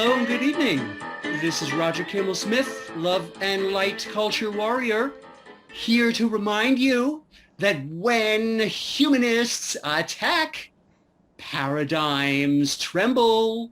Hello and good evening. This is Roger Kimmel Smith, love and light culture warrior, here to remind you that when humanists attack, paradigms tremble.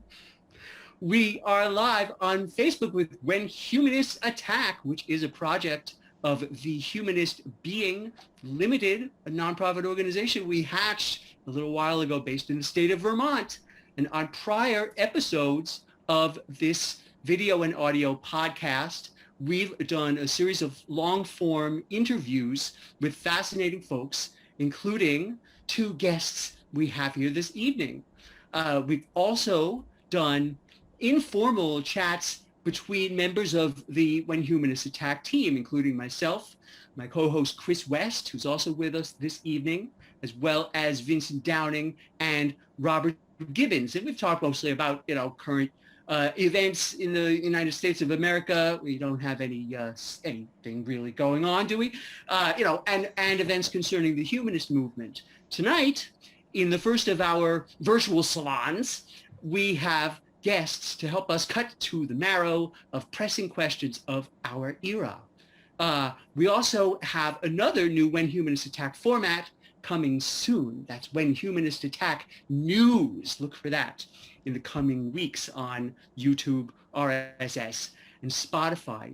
We are live on Facebook with When Humanists Attack, which is a project of the Humanist Being Limited, a nonprofit organization we hatched a little while ago based in the state of Vermont. And on prior episodes of this video and audio podcast, we've done a series of long-form interviews with fascinating folks, including two guests we have here this evening. We've also done informal chats between members of the When Humanists Attack team, including myself, my co-host Chris West, who's also with us this evening, as well as Vincent Downing and Robert Gibbons. And we've talked mostly about, current events in the United States of America. We don't have anything really going on, do we? And events concerning the humanist movement. Tonight, in the first of our virtual salons, we have guests to help us cut to the marrow of pressing questions of our era. We also have another new When Humanists Attack format coming soon. That's When Humanists Attack News. Look for that in the coming weeks on YouTube, RSS, and Spotify.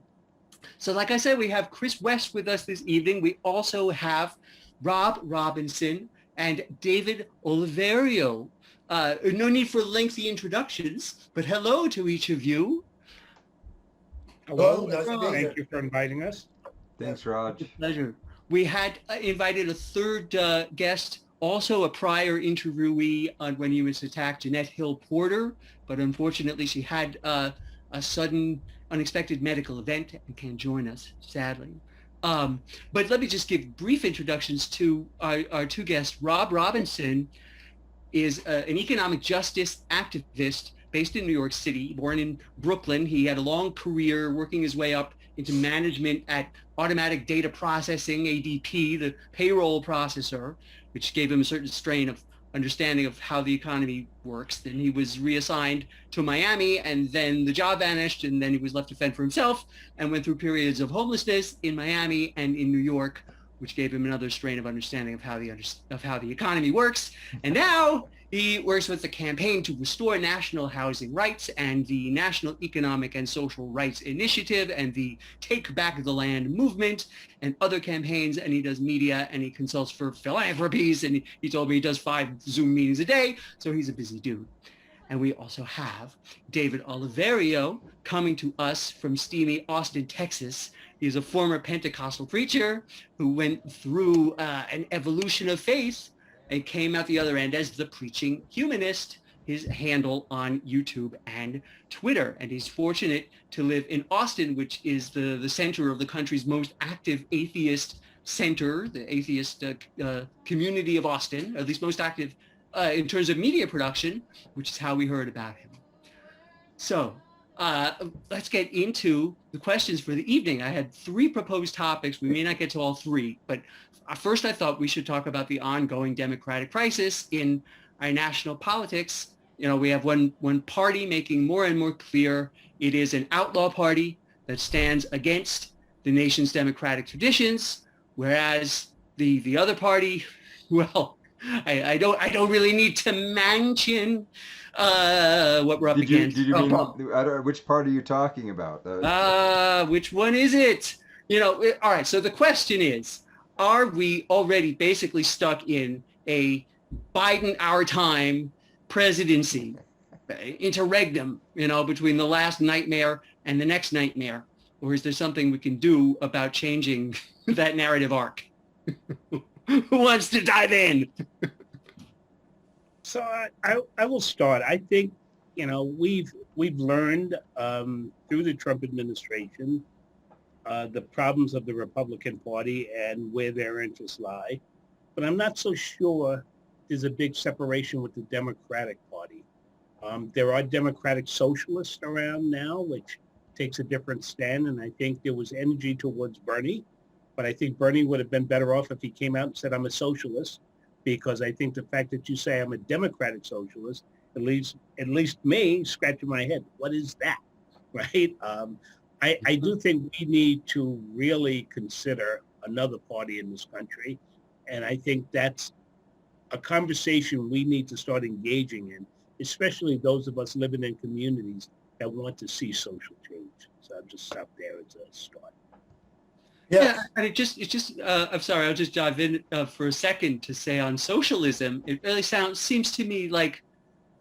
So like I said, we have Chris West with us this evening. We also have Rob Robinson and David Oliverio. No need for lengthy introductions, but hello to each of you. Hello, thank you for inviting us. Thanks, Raj. It's a pleasure. We had invited a third guest, also a prior interviewee on When Humanists Attack, Jeanette Hill Porter, but unfortunately she had a sudden, unexpected medical event and can't join us, sadly. But let me just give brief introductions to our two guests. Rob Robinson is an economic justice activist based in New York City, born in Brooklyn. He had a long career working his way up into management at Automatic Data Processing, ADP, the payroll processor, which gave him a certain strain of understanding of how the economy works. Then he was reassigned to Miami, and then the job vanished, and then he was left to fend for himself and went through periods of homelessness in Miami and in New York, which gave him another strain of understanding of how the economy works. And now he works with the Campaign to Restore National Housing Rights and the National Economic and Social Rights Initiative and the Take Back the Land movement and other campaigns. And he does media and he consults for philanthropies. And he told me he does 5 Zoom meetings a day. So he's a busy dude. And we also have David Oliverio coming to us from steamy Austin, Texas. He's a former Pentecostal preacher who went through an evolution of faith and came out the other end as the Preaching Humanist, his handle on YouTube and Twitter. And he's fortunate to live in Austin, which is the center of the country's most active atheist center, the atheist community of Austin, or at least most active in terms of media production, which is how we heard about him. So let's get into the questions for the evening. I had 3 proposed topics. We may not get to all 3, but first I thought we should talk about the ongoing democratic crisis in our national politics. We have one party making more and more clear it is an outlaw party that stands against the nation's democratic traditions, whereas the other party, well, I don't really need to mention what we're up against. Did you mean, which part are you talking about? Which one is it? All right, so the question is, are we already basically stuck in a Biden our time presidency, interregnum, between the last nightmare and the next nightmare? Or is there something we can do about changing that narrative arc? Who wants to dive in? So I will start. I think, we've learned through the Trump administration the problems of the Republican Party and where their interests lie. But I'm not so sure there's a big separation with the Democratic Party. There are Democratic socialists around now, which takes a different stand. And I think there was energy towards Bernie. But I think Bernie would have been better off if he came out and said, I'm a socialist, because I think the fact that you say I'm a democratic socialist at least me, scratching my head. What is that, right? I do think we need to really consider another party in this country, and I think that's a conversation we need to start engaging in, especially those of us living in communities that want to see social change. So I'll just stop there as a start. Yeah, and I'm sorry, I'll just dive in for a second to say on socialism, it really seems to me like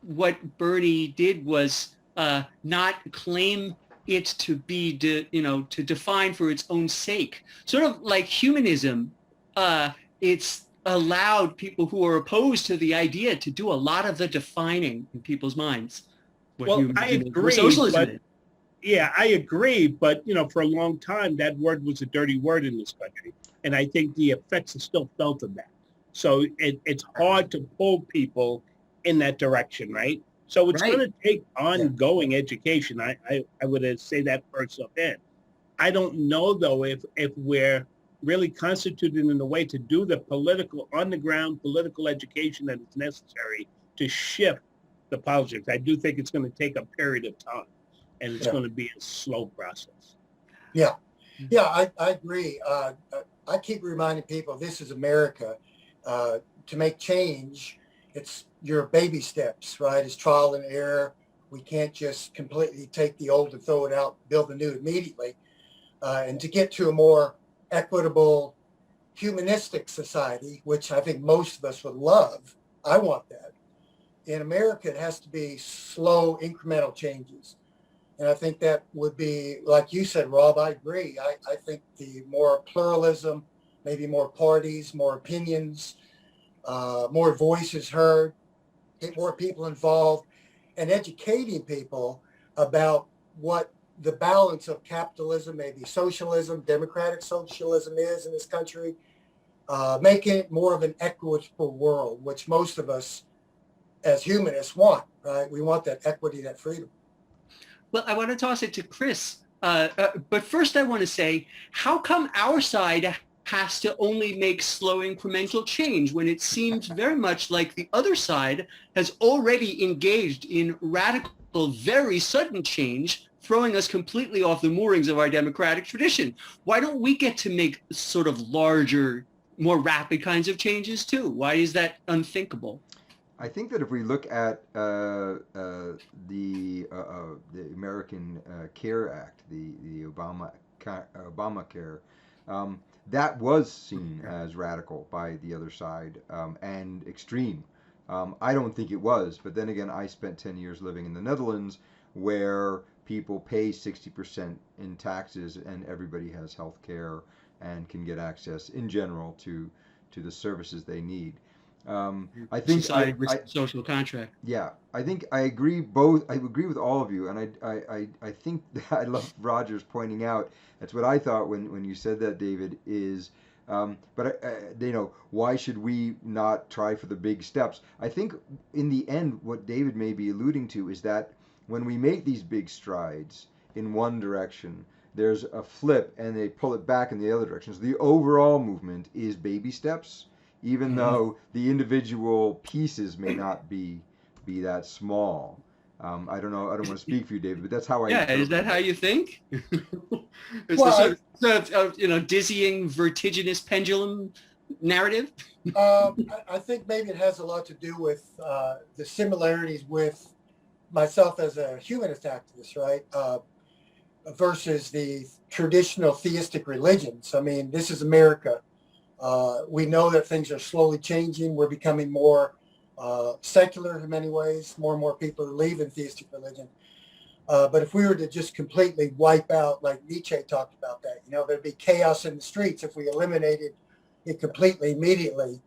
what Bernie did was not claim it to be, to define for its own sake. Sort of like humanism, it's allowed people who are opposed to the idea to do a lot of the defining in people's minds. Well, I agree, socialism is. Yeah, I agree. But, for a long time, that word was a dirty word in this country. And I think the effects are still felt of that. So it's hard to pull people in that direction, right? So it's going to take ongoing education. I would say that first offhand. I don't know, though, if we're really constituted in a way to do the on-the-ground political education that is necessary to shift the politics. I do think it's going to take a period of time. And it's going to be a slow process. Yeah, I agree. I keep reminding people this is America. To make change, it's your baby steps, right? It's trial and error. We can't just completely take the old and throw it out, build the new immediately. And to get to a more equitable, humanistic society, which I think most of us would love, I want that. In America, it has to be slow, incremental changes. And I think that would be, like you said, Rob, I agree. I think the more pluralism, maybe more parties, more opinions, more voices heard, get more people involved, and educating people about what the balance of capitalism, maybe socialism, democratic socialism is in this country, making it more of an equitable world, which most of us as humanists want, right? We want that equity, that freedom. Well, I want to toss it to Chris. But first I want to say, how come our side has to only make slow incremental change when it seems very much like the other side has already engaged in radical, very sudden change, throwing us completely off the moorings of our democratic tradition? Why don't we get to make sort of larger, more rapid kinds of changes too? Why is that unthinkable? I think that if we look at the American Care Act, the Obamacare, that was seen as radical by the other side and extreme. I don't think it was, but then again, I spent 10 years living in the Netherlands, where people pay 60% in taxes, and everybody has health care and can get access in general to the services they need. I think social contract. Yeah, I think I agree both. I agree with all of you, and I think that I love Roger's pointing out. That's what I thought when you said that, David. Is but why should we not try for the big steps? I think in the end, what David may be alluding to is that when we make these big strides in one direction, there's a flip, and they pull it back in the other direction. So the overall movement is baby steps, even though the individual pieces may not be that small. I don't know. I don't want to speak for you, David, but that's how I. Yeah, is that how you think? It's Well, the sort of dizzying, vertiginous pendulum narrative. I think maybe it has a lot to do with the similarities with myself as a humanist activist, right? Versus the traditional theistic religions. I mean, this is America. We know that things are slowly changing. We're becoming more secular in many ways. More and more people are leaving theistic religion. But if we were to just completely wipe out, like Nietzsche talked about that, there'd be chaos in the streets if we eliminated it completely immediately,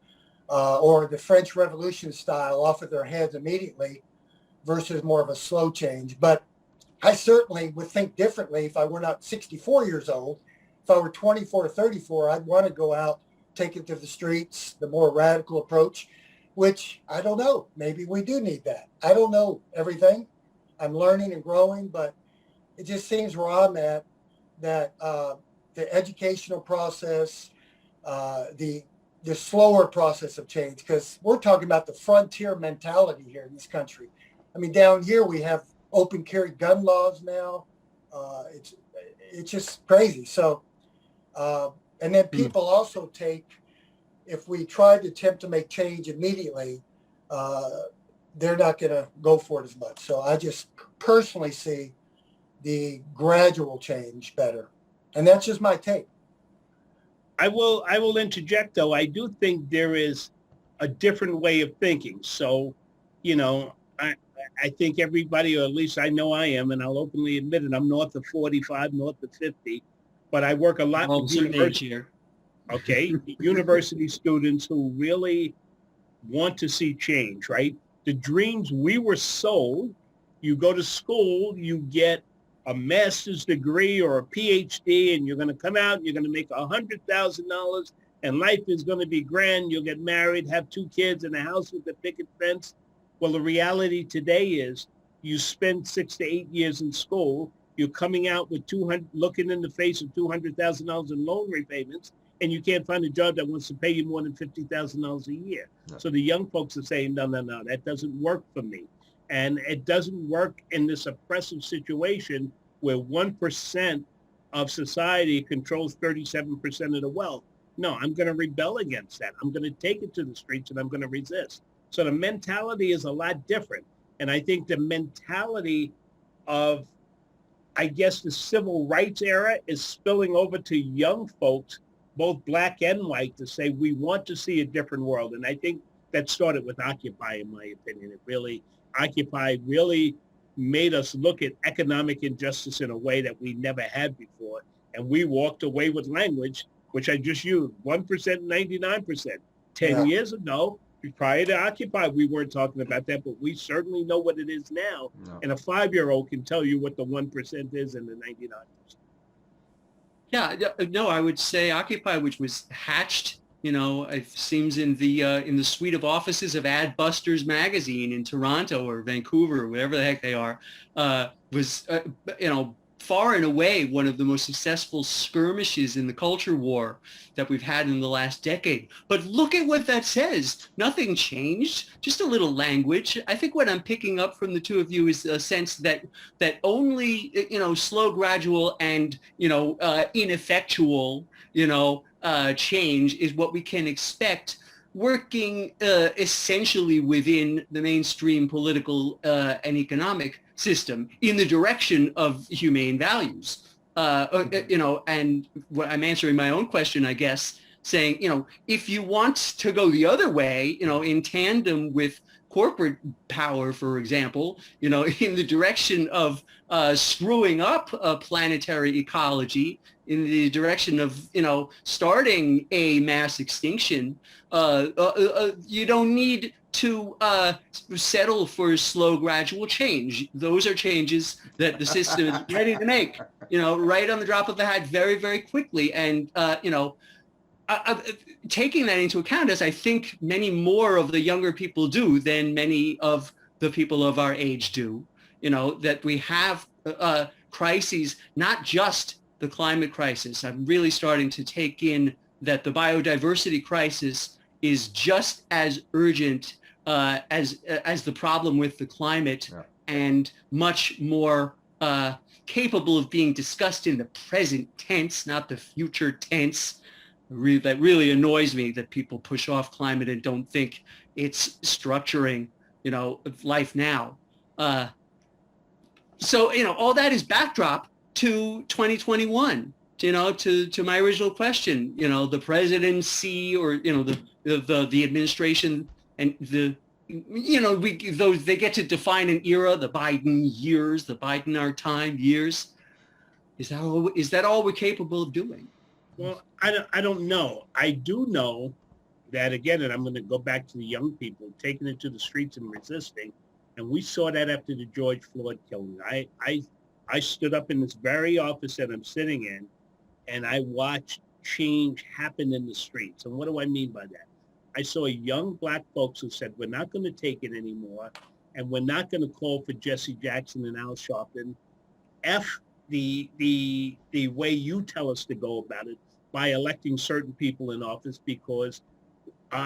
or the French Revolution style off of their heads immediately versus more of a slow change. But I certainly would think differently if I were not 64 years old. If I were 24 or 34, I'd want to go out, take it to the streets, the more radical approach, which I don't know. Maybe we do need that. I don't know everything. I'm learning and growing, but it just seems where I'm at that the educational process, the slower process of change, because we're talking about the frontier mentality here in this country. I mean, down here we have open carry gun laws now. It's just crazy. So, and then people also take, if we try to attempt to make change immediately, they're not going to go for it as much. So I just personally see the gradual change better. And that's just my take. I will interject, though. I do think there is a different way of thinking. So, I think everybody, or at least I know I am, and I'll openly admit it, I'm north of 45, north of 50, but I work a lot with university, university students who really want to see change, right? The dreams we were sold, you go to school, you get a master's degree or a PhD, and you're going to come out and you're going to make $100,000 and life is going to be grand. You'll get married, have 2 kids in a house with a picket fence. Well, the reality today is you spend 6 to 8 years in school. You're coming out with looking in the face of $200,000 in loan repayments, and you can't find a job that wants to pay you more than $50,000 a year. No. So the young folks are saying, no, that doesn't work for me. And it doesn't work in this oppressive situation where 1% of society controls 37% of the wealth. No, I'm going to rebel against that. I'm going to take it to the streets and I'm going to resist. So the mentality is a lot different. And I think the mentality of, I guess, the civil rights era is spilling over to young folks, both black and white, to say we want to see a different world. And I think that started with Occupy, in my opinion. Occupy really made us look at economic injustice in a way that we never had before. And we walked away with language, which I just used, 1%, 99%. 10 years ago, prior to Occupy, we weren't talking about that, but we certainly know what it is now. No. And a 5-year-old can tell you what the 1% is and the 99%. Yeah, no, I would say Occupy, which was hatched, it seems in the suite of offices of Adbusters magazine in Toronto or Vancouver or whatever the heck they are, was, far and away one of the most successful skirmishes in the culture war that we've had in the last decade. But look at what that says. Nothing changed, just a little language. I think what I'm picking up from the two of you is a sense that only, slow, gradual, and, ineffectual, change is what we can expect working essentially within the mainstream political and economic system in the direction of humane values. And what I'm answering my own question, I guess, saying, if you want to go the other way, in tandem with corporate power, for example, in the direction of screwing up a planetary ecology, in the direction of, starting a mass extinction, you don't need to settle for slow, gradual change. Those are changes that the system is ready to make, right on the drop of a hat very, very quickly. And, taking that into account, as I think many more of the younger people do than many of the people of our age do, that we have crises, not just the climate crisis. I'm really starting to take in that the biodiversity crisis is just as urgent as the problem with the climate, and much more capable of being discussed in the present tense, not the future tense. That really annoys me, that people push off climate and don't think it's structuring, life now. So, all that is backdrop to 2021. To my original question, the presidency, or the administration, and they get to define an era, the Biden years, the Biden our time years. Is that all we're capable of doing? Well, I don't know. I do know that, again, and I'm going to go back to the young people taking it to the streets and resisting. And we saw that after the George Floyd killing. I stood up in this very office that I'm sitting in, and I watched change happen in the streets. And what do I mean by that? I saw young black folks who said, we're not going to take it anymore, and we're not going to call for Jesse Jackson and Al Sharpton. F the way you tell us to go about it by electing certain people in office, because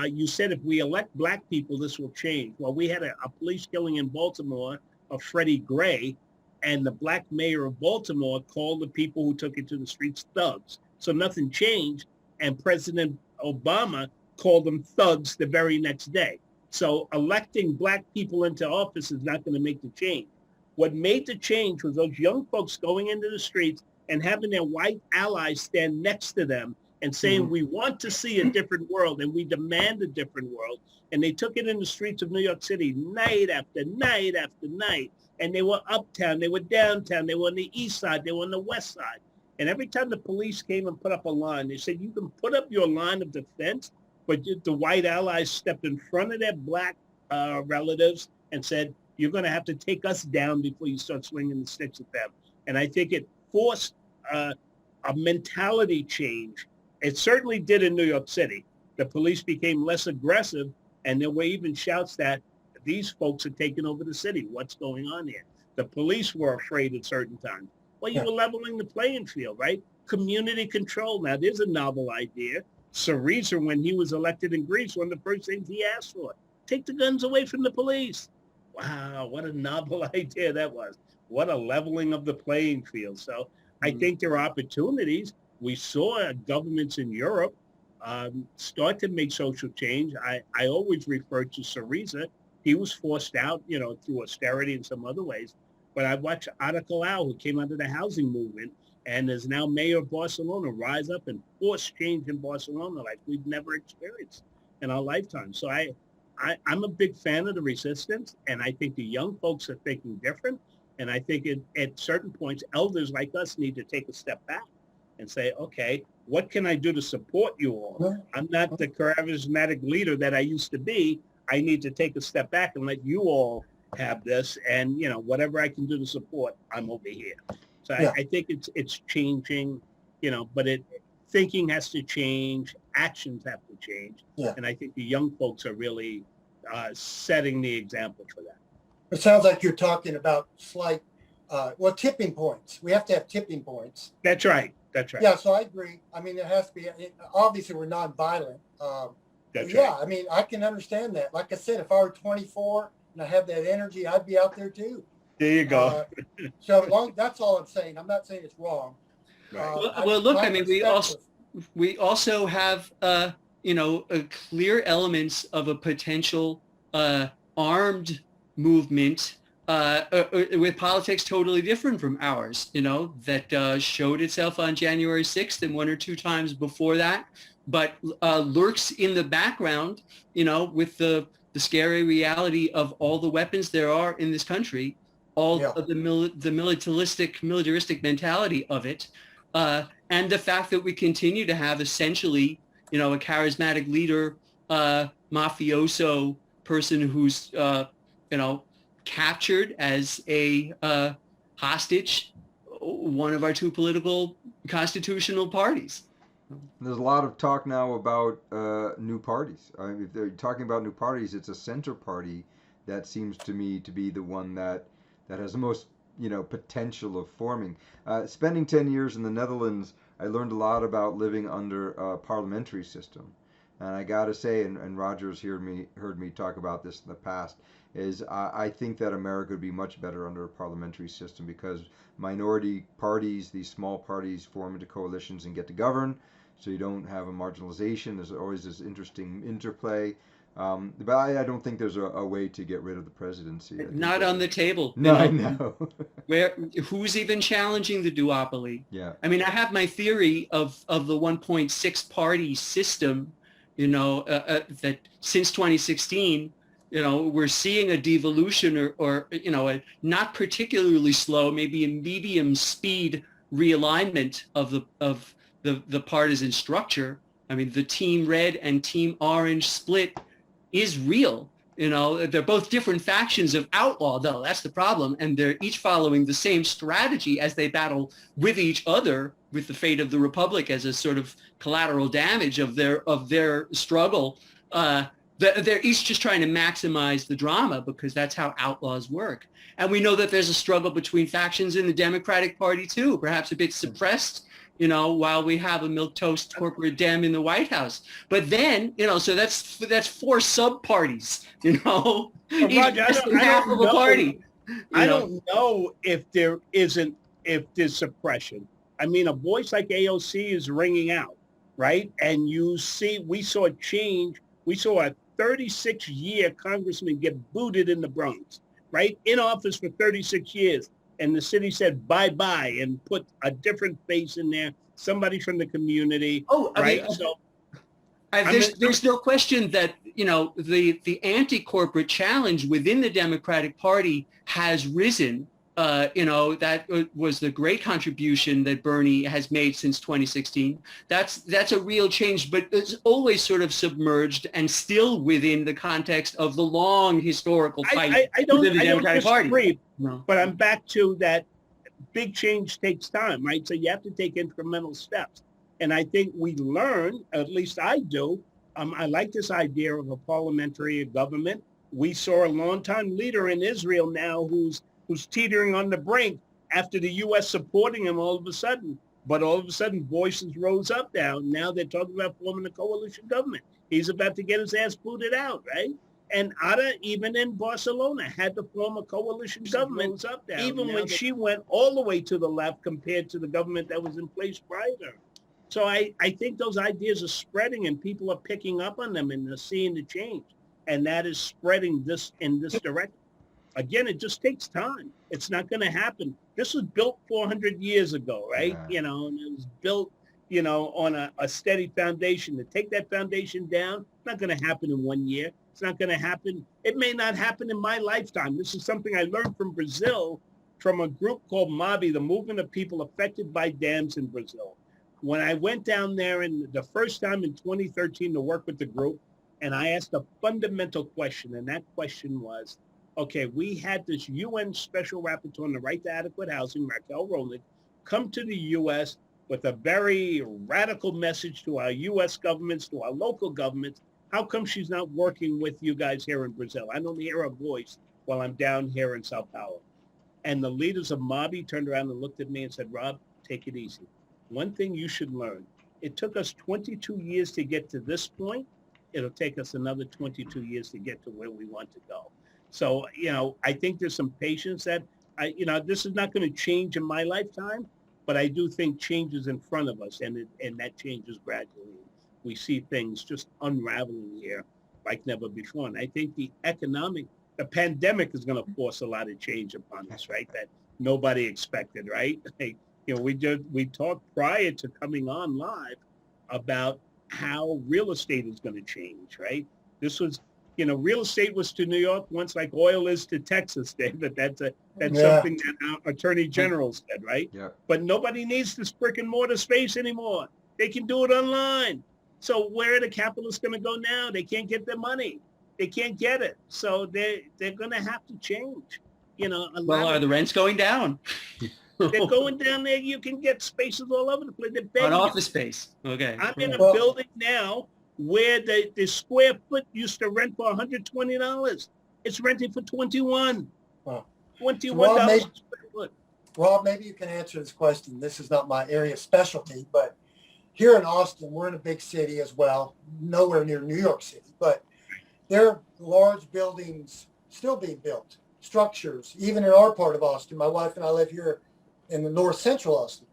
You said if we elect black people, this will change. Well, we had a police killing in Baltimore of Freddie Gray, and the black mayor of Baltimore called the people who took it to the streets thugs. So nothing changed, and President Obama called them thugs the very next day. So electing black people into office is not going to make the change. What made the change was those young folks going into the streets and having their white allies stand next to them and saying, we want to see a different world and we demand a different world. And they took it in the streets of New York City night after night after night. And they were uptown, they were downtown, they were on the east side, they were on the west side. And every time the police came and put up a line, they said, you can put up your line of defense, but the white allies stepped in front of their black relatives and said, you're going to have to take us down before you start swinging the sticks at them. And I think it forced a mentality change. It certainly did in New York City. The police became less aggressive, and there were even shouts that these folks are taking over the city. What's going on here? The police were afraid at certain times. Well, you were leveling the playing field, right? Community control. Now, there's a novel idea. Syriza, when he was elected in Greece, one of the first things he asked for, take the guns away from the police. Wow, what a novel idea that was. What a leveling of the playing field. So I think there are opportunities. We saw governments in Europe start to make social change. I always refer to Syriza. He was forced out, through austerity and some other ways. But I watched Ada Colau, who came out of the housing movement and is now mayor of Barcelona, rise up and force change in Barcelona like we've never experienced in our lifetime. So I'm a big fan of the resistance, and I think the young folks are thinking different. And I think at certain points, elders like us need to take a step back and say, okay, what can I do to support you all? I'm not the charismatic leader that I used to be. I need to take a step back and let you all have this. And, whatever I can do to support, I'm over here. So I think it's changing, but thinking has to change. Actions have to change. Yeah. And I think the young folks are really setting the example for that. It sounds like you're talking about slight, tipping points. We have to have tipping points. That's right. Yeah, so I agree. I mean, it has to be, obviously we're nonviolent. That's right. I mean, I can understand that. Like I said, if I were 24 and I had that energy, I'd be out there too. There you go. That's all I'm saying. I'm not saying it's wrong. Right. Look, I mean, we also have, clear elements of a potential armed movement with politics totally different from ours, that showed itself on January 6th and one or two times before that, but lurks in the background, with the scary reality of all the weapons there are in this country, all of the militaristic mentality of it, and the fact that we continue to have essentially, a charismatic leader, mafioso person who's, captured as a hostage, one of our two political constitutional parties. There's a lot of talk now about new parties. I mean, if they're talking about new parties, it's a center party that seems to me to be the one that has the most, potential of forming. Spending 10 years in the Netherlands, I learned a lot about living under a parliamentary system. And I got to say, and Roger's heard me talk about this in the past, is I think that America would be much better under a parliamentary system because minority parties, these small parties, form into coalitions and get to govern. So you don't have a marginalization. There's always this interesting interplay. But I don't think there's a way to get rid of the presidency. Not on the table. No, I know. Who's even challenging the duopoly? Yeah. I mean, I have my theory of the 1.6 party system, that since 2016, we're seeing a devolution or a not particularly slow, maybe a medium speed realignment of the partisan structure. I mean, the Team Red and Team Orange split is real. They're both different factions of outlaw, though. That's the problem. And they're each following the same strategy as they battle with each other, with the fate of the Republic as a sort of collateral damage of their struggle. They're each just trying to maximize the drama because that's how outlaws work. And we know that there's a struggle between factions in the Democratic Party, too, perhaps a bit suppressed, while we have a milquetoast corporate dem in the White House. But then, so that's 4 sub-parties, Well, each Roger, less than half of a party. I don't know if there's suppression. I mean, a voice like AOC is ringing out, right? And we saw a change. We saw a 36-year congressman get booted in the Bronx, right? In office for 36 years. And the city said bye-bye and put a different face in there, somebody from the community, right? There's no question that, the anti-corporate challenge within the Democratic Party has risen. That was the great contribution that Bernie has made since 2016. That's a real change, but it's always sort of submerged and still within the context of the long historical fight within the Democratic Party. No. But I'm back to that big change takes time, right? So you have to take incremental steps. And I think we learn, at least I do, I like this idea of a parliamentary government. We saw a longtime leader in Israel now who's teetering on the brink after the U.S. supporting him all of a sudden. But all of a sudden, voices rose up now. Now they're talking about forming a coalition government. He's about to get his ass booted out, right? And Ada, even in Barcelona, had to form a coalition government up there, even when she went all the way to the left compared to the government that was in place prior to her. So I think those ideas are spreading and people are picking up on them and they're seeing the change. And that is spreading in this direction. Again, it just takes time. It's not going to happen. This was built 400 years ago, right? Yeah. And it was built, on a steady foundation. To take that foundation down, it's not going to happen in 1 year. It's not going to happen. It may not happen in my lifetime. This is something I learned from Brazil, from a group called MABI, the Movement of People Affected by Dams in Brazil. When I went down there the first time in 2013 to work with the group, and I asked a fundamental question, and that question was, okay, we had this UN Special Rapporteur on the right to adequate housing, Raquel Rowland, come to the U.S. with a very radical message to our U.S. governments, to our local governments. How come she's not working with you guys here in Brazil? I don't hear her voice while I'm down here in Sao Paulo. And the leaders of MABI turned around and looked at me and said, Rob, take it easy. One thing you should learn, it took us 22 years to get to this point. It'll take us another 22 years to get to where we want to go. So, I think there's some patience that, this is not going to change in my lifetime, but I do think change is in front of us, and that changes gradually. We see things just unraveling here like never before. And I think the pandemic is going to force a lot of change upon us, right? That nobody expected, right? We talked prior to coming on live about how real estate is going to change, right? This was, real estate was to New York once like oil is to Texas, David. That's something that our attorney general said, right? Yeah. But nobody needs this brick and mortar space anymore. They can do it online. So where are the capitalists going to go now? They can't get their money. They can't get it. So they're going to have to change. Well, are the rents going down? They're going down there. You can get spaces all over the place. On office space. Okay. I'm in a building now where the square foot used to rent for $120. It's renting for $21. Wow. $21 square foot. Rob, maybe you can answer this question. This is not my area of specialty, but here in Austin, we're in a big city as well, nowhere near New York City, but there are large buildings still being built, structures, even in our part of Austin. My wife and I live here in the north central Austin,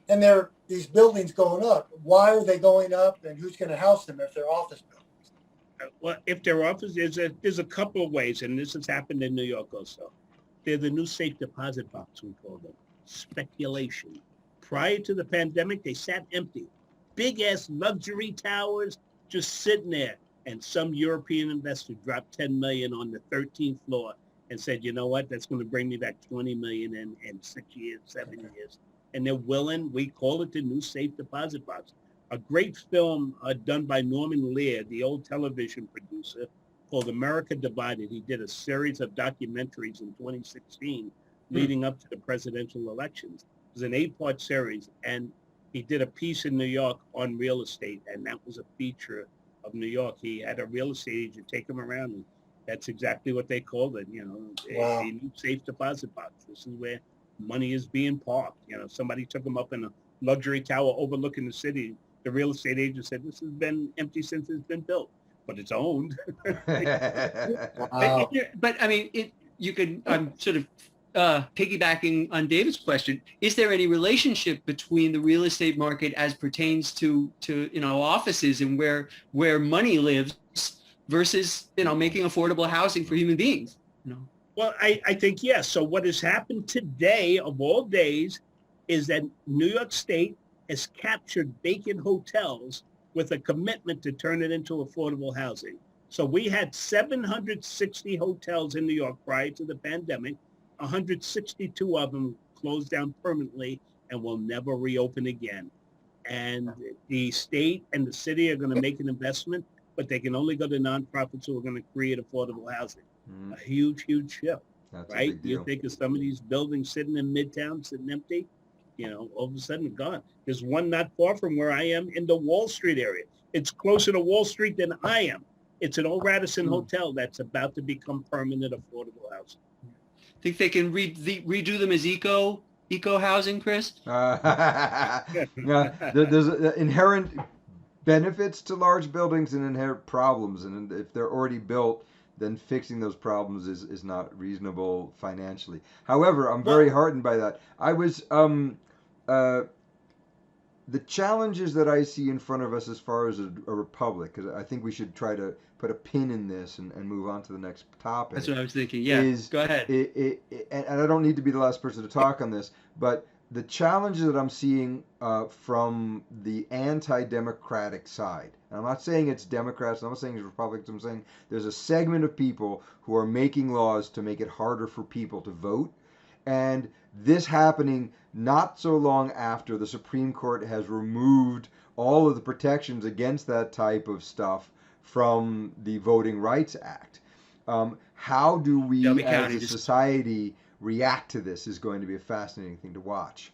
and there are these buildings going up. Why are they going up, and who's going to house them if they're office buildings? Well, if they're office, there's a couple of ways, and this has happened in New York also. They're the new safe deposit box, we call them. Speculation. Prior to the pandemic, they sat empty. Big-ass luxury towers just sitting there. And some European investor dropped $10 million on the 13th floor and said, you know what, that's going to bring me back $20 million in 6 years, 7 years. And they're willing, we call it the new safe deposit box. A great film done by Norman Lear, the old television producer, called America Divided. He did a series of documentaries in 2016 leading up to the presidential elections. It was an 8-part series, and he did a piece in New York on real estate, and that was a feature of New York. He had a real estate agent take him around, and that's exactly what they called it, a new safe deposit box. This is where money is being parked. Somebody took him up in a luxury tower overlooking the city. The real estate agent said, this has been empty since it's been built, but it's owned. Wow. But I mean, you could, I'm sort of piggybacking on David's question. Is there any relationship between the real estate market as pertains to offices and where money lives versus, making affordable housing for human beings? Well, I think yes. So what has happened today, of all days, is that New York State has captured vacant hotels with a commitment to turn it into affordable housing. So we had 760 hotels in New York prior to the pandemic. 162 of them closed down permanently and will never reopen again. And the state and the city are going to make an investment, but they can only go to nonprofits who are going to create affordable housing. A huge, huge shift, That's right? a big deal. You think of some of these buildings sitting in Midtown, sitting empty, all of a sudden gone. There's one not far from where I am in the Wall Street area. It's closer to Wall Street than I am. It's an old Radisson hotel that's about to become permanent affordable housing. Think they can redo them as eco housing, Chris? There's inherent benefits to large buildings and inherent problems, and if they're already built, then fixing those problems is not reasonable financially. However, I'm very heartened by that. I was the challenges that I see in front of us as far as a republic, because I think we should try to put a pin in this and move on to the next topic. That's what I was thinking. Yeah, go ahead. And I don't need to be the last person to talk on this, but the challenges that I'm seeing from the anti-democratic side, and I'm not saying it's Democrats, I'm not saying it's Republicans, I'm saying there's a segment of people who are making laws to make it harder for people to vote. And this happening not so long after the Supreme Court has removed all of the protections against that type of stuff from the Voting Rights Act. How do we as a society react to this is going to be a fascinating thing to watch.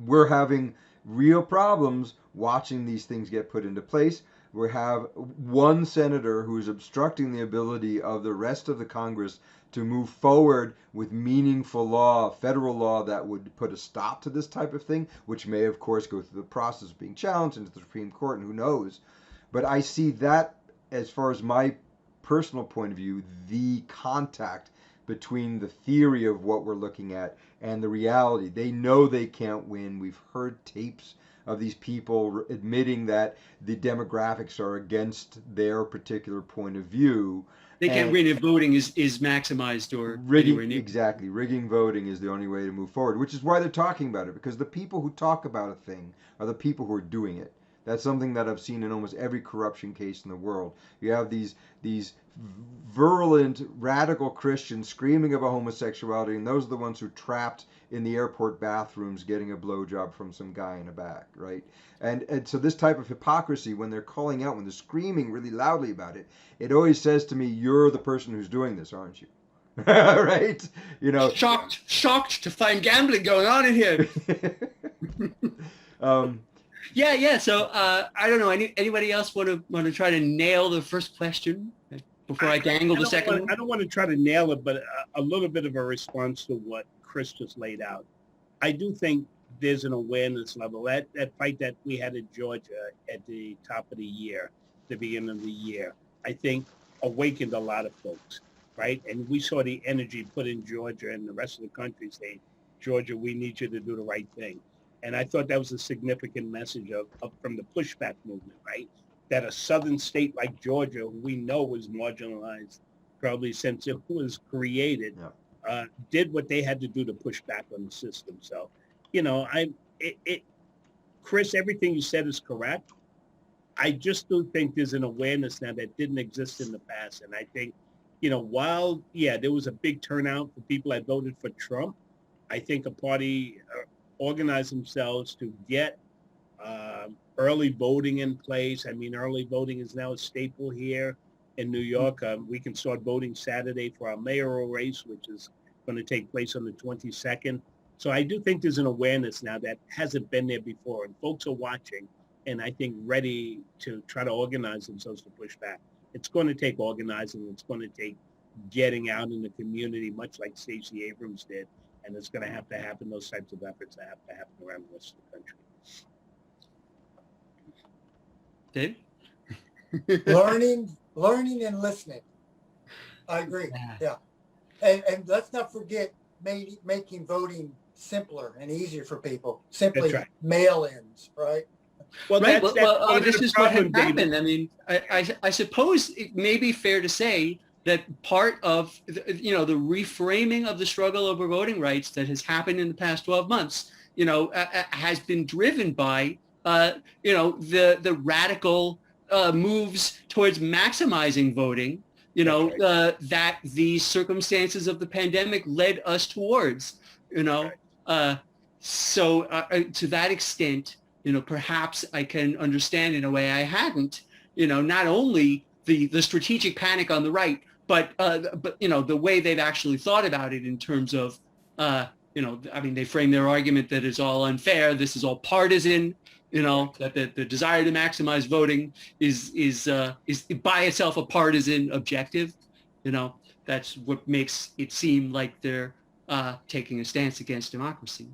We're having real problems watching these things get put into place. We have one senator who's obstructing the ability of the rest of the Congress to move forward with meaningful law, federal law that would put a stop to this type of thing, which may, of course, go through the process of being challenged into the Supreme Court, and who knows. But I see that, as far as my personal point of view, the contact between the theory of what we're looking at and the reality. They know they can't win. We've heard tapes of these people admitting that the demographics are against their particular point of view. They can't win if voting is maximized or rigging. Exactly. Rigging voting is the only way to move forward, which is why they're talking about it, because the people who talk about a thing are the people who are doing it. That's something that I've seen in almost every corruption case in the world. You have these virulent, radical Christians screaming about homosexuality, and those are the ones who are trapped in the airport bathrooms getting a blowjob from some guy in the back, right? And so this type of hypocrisy, when they're calling out, when they're screaming really loudly about it, it always says to me, you're the person who's doing this, aren't you? Right? Shocked to find gambling going on in here. Yeah. So I don't know. Anybody else want to try to nail the first question before I dangle the second one? I don't want to try to nail it, but a little bit of a response to what Chris just laid out. I do think there's an awareness level. That fight that we had in Georgia at the top of the year, the beginning of the year, I think awakened a lot of folks, right? And we saw the energy put in Georgia and the rest of the country saying, Georgia, we need you to do the right thing. And I thought that was a significant message from the pushback movement, right? That a southern state like Georgia, who we know was marginalized probably since it was created, did what they had to do to push back on the system. So, Chris, everything you said is correct. I just do think there's an awareness now that didn't exist in the past. And I think, while, there was a big turnout for people that voted for Trump, I think a party organized themselves to get early voting in place. I mean, early voting is now a staple here in New York. We can start voting Saturday for our mayoral race, which is going to take place on the 22nd. So I do think there's an awareness now that hasn't been there before, and folks are watching and I think ready to try to organize themselves to push back. It's going to take organizing. It's going to take getting out in the community, much like Stacey Abrams did. And it's going to have to happen, those types of efforts that have to happen around the rest of the country. Dave? learning and listening. I agree. Yeah. And let's not forget making voting simpler and easier for people. Simply That's right. mail-ins, right? Well, Right. that's Well, this is what had David. happened. I mean, I suppose it may be fair to say that part of, the reframing of the struggle over voting rights that has happened in the past 12 months, has been driven by, the radical moves towards maximizing voting, that these circumstances of the pandemic led us towards, So to that extent, perhaps I can understand in a way I hadn't, not only the strategic panic on the right, but the way they've actually thought about it in terms of, they frame their argument that it's all unfair. This is all partisan, that the desire to maximize voting is by itself a partisan objective. That's what makes it seem like they're taking a stance against democracy.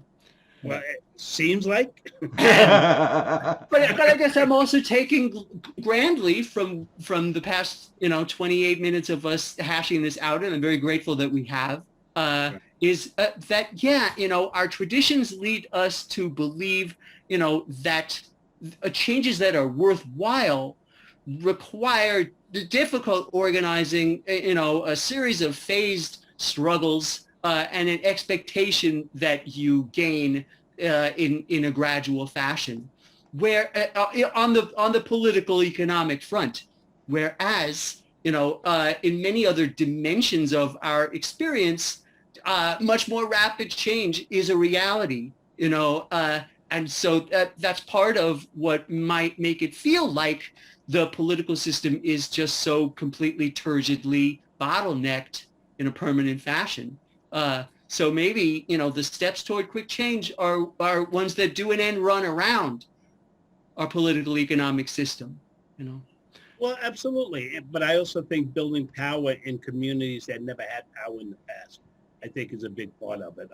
Well, it seems like. But I guess I'm also taking grandly from the past 28 minutes of us hashing this out, and I'm very grateful that we have. Is that our traditions lead us to believe that changes that are worthwhile require the difficult organizing, a series of phased struggles. And an expectation that you gain in a gradual fashion, where on the political economic front, whereas in many other dimensions of our experience, much more rapid change is a reality. And so that's part of what might make it feel like the political system is just so completely turgidly bottlenecked in a permanent fashion. So maybe, the steps toward quick change are ones that do an end run around our political economic system, Well, absolutely. But I also think building power in communities that never had power in the past, I think is a big part of it.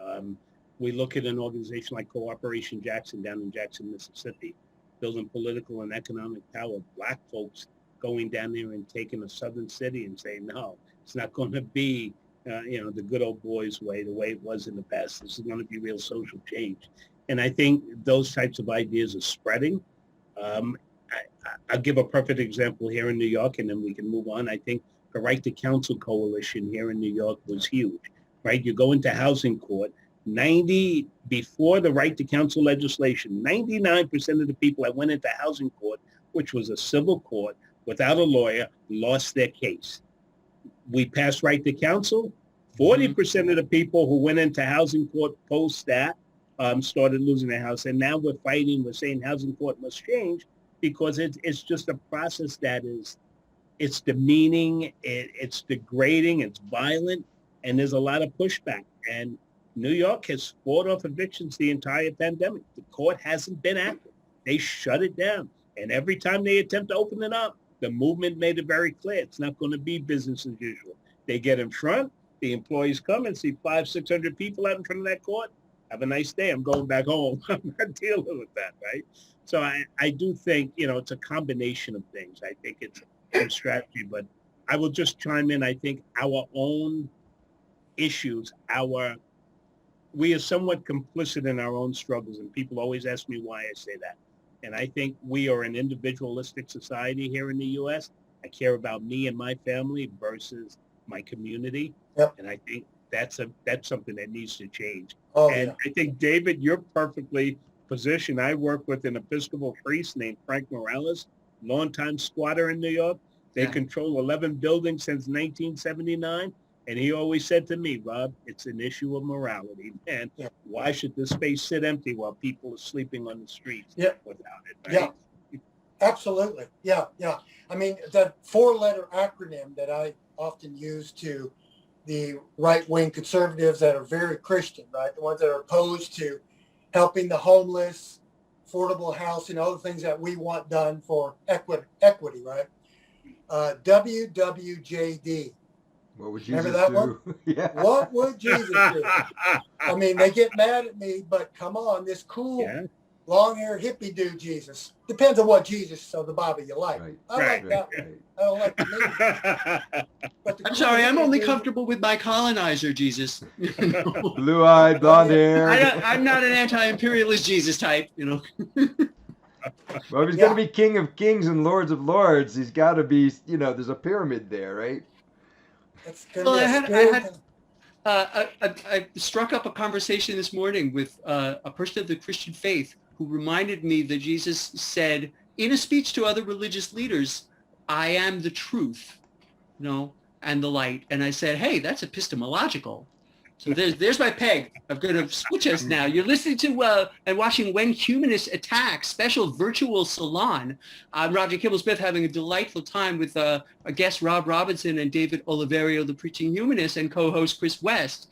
We look at an organization like Cooperation Jackson down in Jackson, Mississippi, building political and economic power. Black folks going down there and taking a southern city and saying, no, it's not going to be the good old boys way, the way it was in the past. This is going to be real social change. And I think those types of ideas are spreading. I'll give a perfect example here in New York, and then we can move on. I think the Right to Counsel Coalition here in New York was huge, right? You go into housing court, before the Right to Counsel legislation, 99% of the people that went into housing court, which was a civil court without a lawyer, lost their case. We passed Right to Counsel. 40% of the people who went into housing court post that started losing their house. And now we're saying housing court must change because it's just a process that it's demeaning, it's degrading, it's violent, and there's a lot of pushback. And New York has fought off evictions the entire pandemic. The court hasn't been active. They shut it down. And every time they attempt to open it up, the movement made it very clear it's not going to be business as usual. They get in front, the employees come and see 500-600 people out in front of that court. Have a nice day. I'm going back home. I'm not dealing with that, right? So I do think, it's a combination of things. I think it's a strategy, but I will just chime in. I think our own issues, we are somewhat complicit in our own struggles, and people always ask me why I say that. And I think we are an individualistic society here in the U.S. I care about me and my family versus my community. Yep. And I think that's something that needs to change. Oh, and yeah. I think, David, you're perfectly positioned. I work with an Episcopal priest named Frank Morales, longtime squatter in New York. They control 11 buildings since 1979. And he always said to me, Rob, it's an issue of morality. Man, why should this space sit empty while people are sleeping on the streets without it? Right? Yeah, absolutely. Yeah. I mean, the 4-letter acronym that I often use to the right-wing conservatives that are very Christian, right? The ones that are opposed to helping the homeless, affordable housing, other things that we want done for equity, right? WWJD. What would Jesus Remember that do? one? Yeah. What would Jesus do? I mean, they get mad at me, but come on, this cool long hair hippie dude Jesus. Depends on what Jesus of the Bible you like. Right. I like that one. I don't like the name. But the I'm cool sorry, I'm hippie only dude- comfortable with my colonizer Jesus. Blue-eyed, blonde hair. I'm not an anti-imperialist Jesus type, you know. Well, if he's Yeah. going to be King of Kings and Lords of Lords, he's got to be, there's a pyramid there, right? It's going Well, to be I a had- spirit. I struck up a conversation this morning with a person of the Christian faith who reminded me that Jesus said in a speech to other religious leaders, "I am the truth, and the light." And I said, "Hey, that's epistemological." So there's my peg. I'm going to switch us now. You're listening to and watching When Humanists Attack, special virtual salon. I'm Roger Kimmel Smith, having a delightful time with our guests Rob Robinson and David Oliverio, the preaching humanist, and co-host Chris West.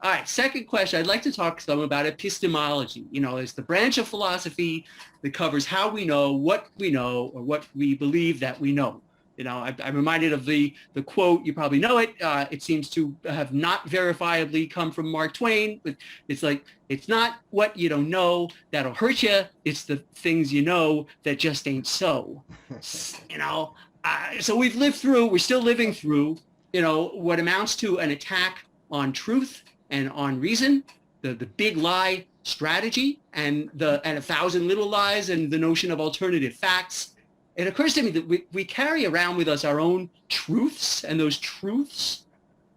All right, second question. I'd like to talk to them about epistemology. It's the branch of philosophy that covers how we know, or what we believe that we know. I'm reminded of the quote, you probably know it. It seems to have not verifiably come from Mark Twain, but it's like, it's not what you don't know that'll hurt you. It's the things you know that just ain't so. So we're still living through, what amounts to an attack on truth and on reason, the big lie strategy and a thousand little lies and the notion of alternative facts. It occurs to me that we carry around with us our own truths, and those truths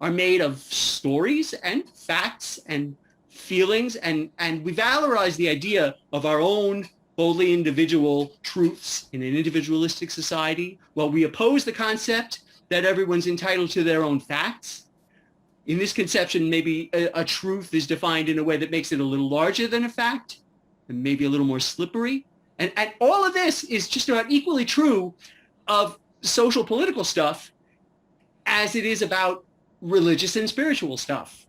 are made of stories and facts and feelings, and we valorize the idea of our own boldly individual truths in an individualistic society, while we oppose the concept that everyone's entitled to their own facts. In this conception, maybe a truth is defined in a way that makes it a little larger than a fact, and maybe a little more slippery. And all of this is just about equally true of social political stuff as it is about religious and spiritual stuff.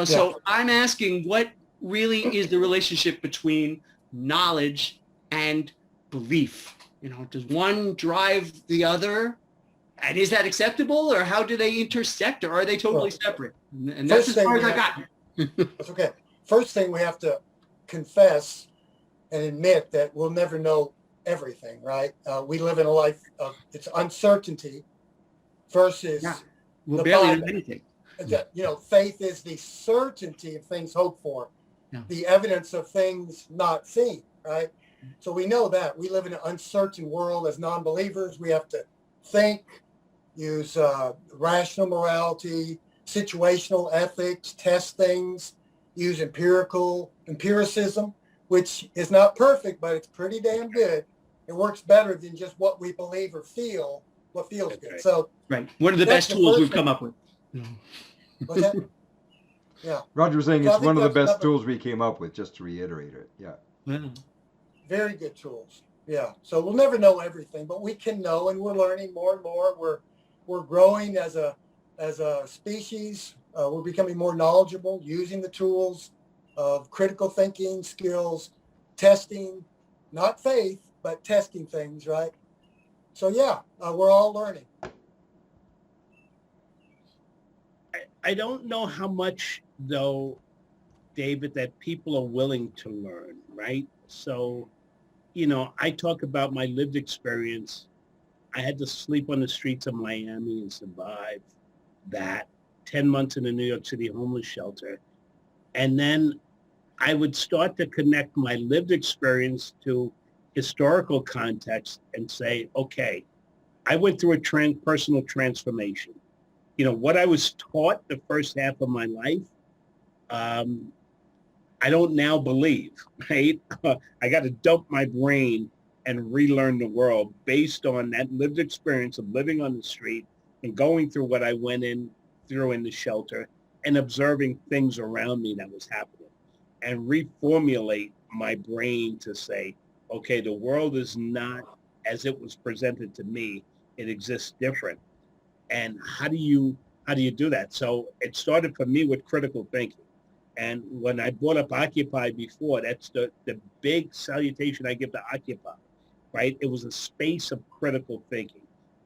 So I'm asking, what really is the relationship between knowledge and belief? Does one drive the other? And is that acceptable, or how do they intersect, or are they totally separate? And that's as far as I got. That's okay. First thing we have to confess and admit that we'll never know everything, right? We live in a life of it's uncertainty versus We'll the barely know Bible. anything. Faith is the certainty of things hoped for, the evidence of things not seen, right? So we know that we live in an uncertain world as non-believers. We have to think, use rational morality, situational ethics, test things, use empiricism, which is not perfect, but it's pretty damn good. It works better than just what we believe or feel, what feels good. So right. One of the best tools we've come up with. What's that? Yeah. Roger was saying So I it's think one of the that's best tools we came up with, just to reiterate it. Yeah. Very good tools. Yeah. So we'll never know everything, but we can know, and we're learning more and more. We're growing as a species. We're becoming more knowledgeable, using the tools of critical thinking skills, testing, not faith, but testing things, right? So we're all learning. I don't know how much, though, David, that people are willing to learn, right? So, I talk about my lived experience. I had to sleep on the streets of Miami and survive that. 10 months in a New York City homeless shelter. And then I would start to connect my lived experience to historical context and say, okay, I went through a personal transformation. What I was taught the first half of my life, I don't now believe, right? I got to dump my brain and relearn the world based on that lived experience of living on the street and going through what I went through in the shelter and observing things around me that was happening, and reformulate my brain to say, okay, the world is not as it was presented to me. It exists different. And how do you do that? So it started for me with critical thinking. And when I brought up Occupy before, that's the big salutation I give to Occupy, right? It was a space of critical thinking.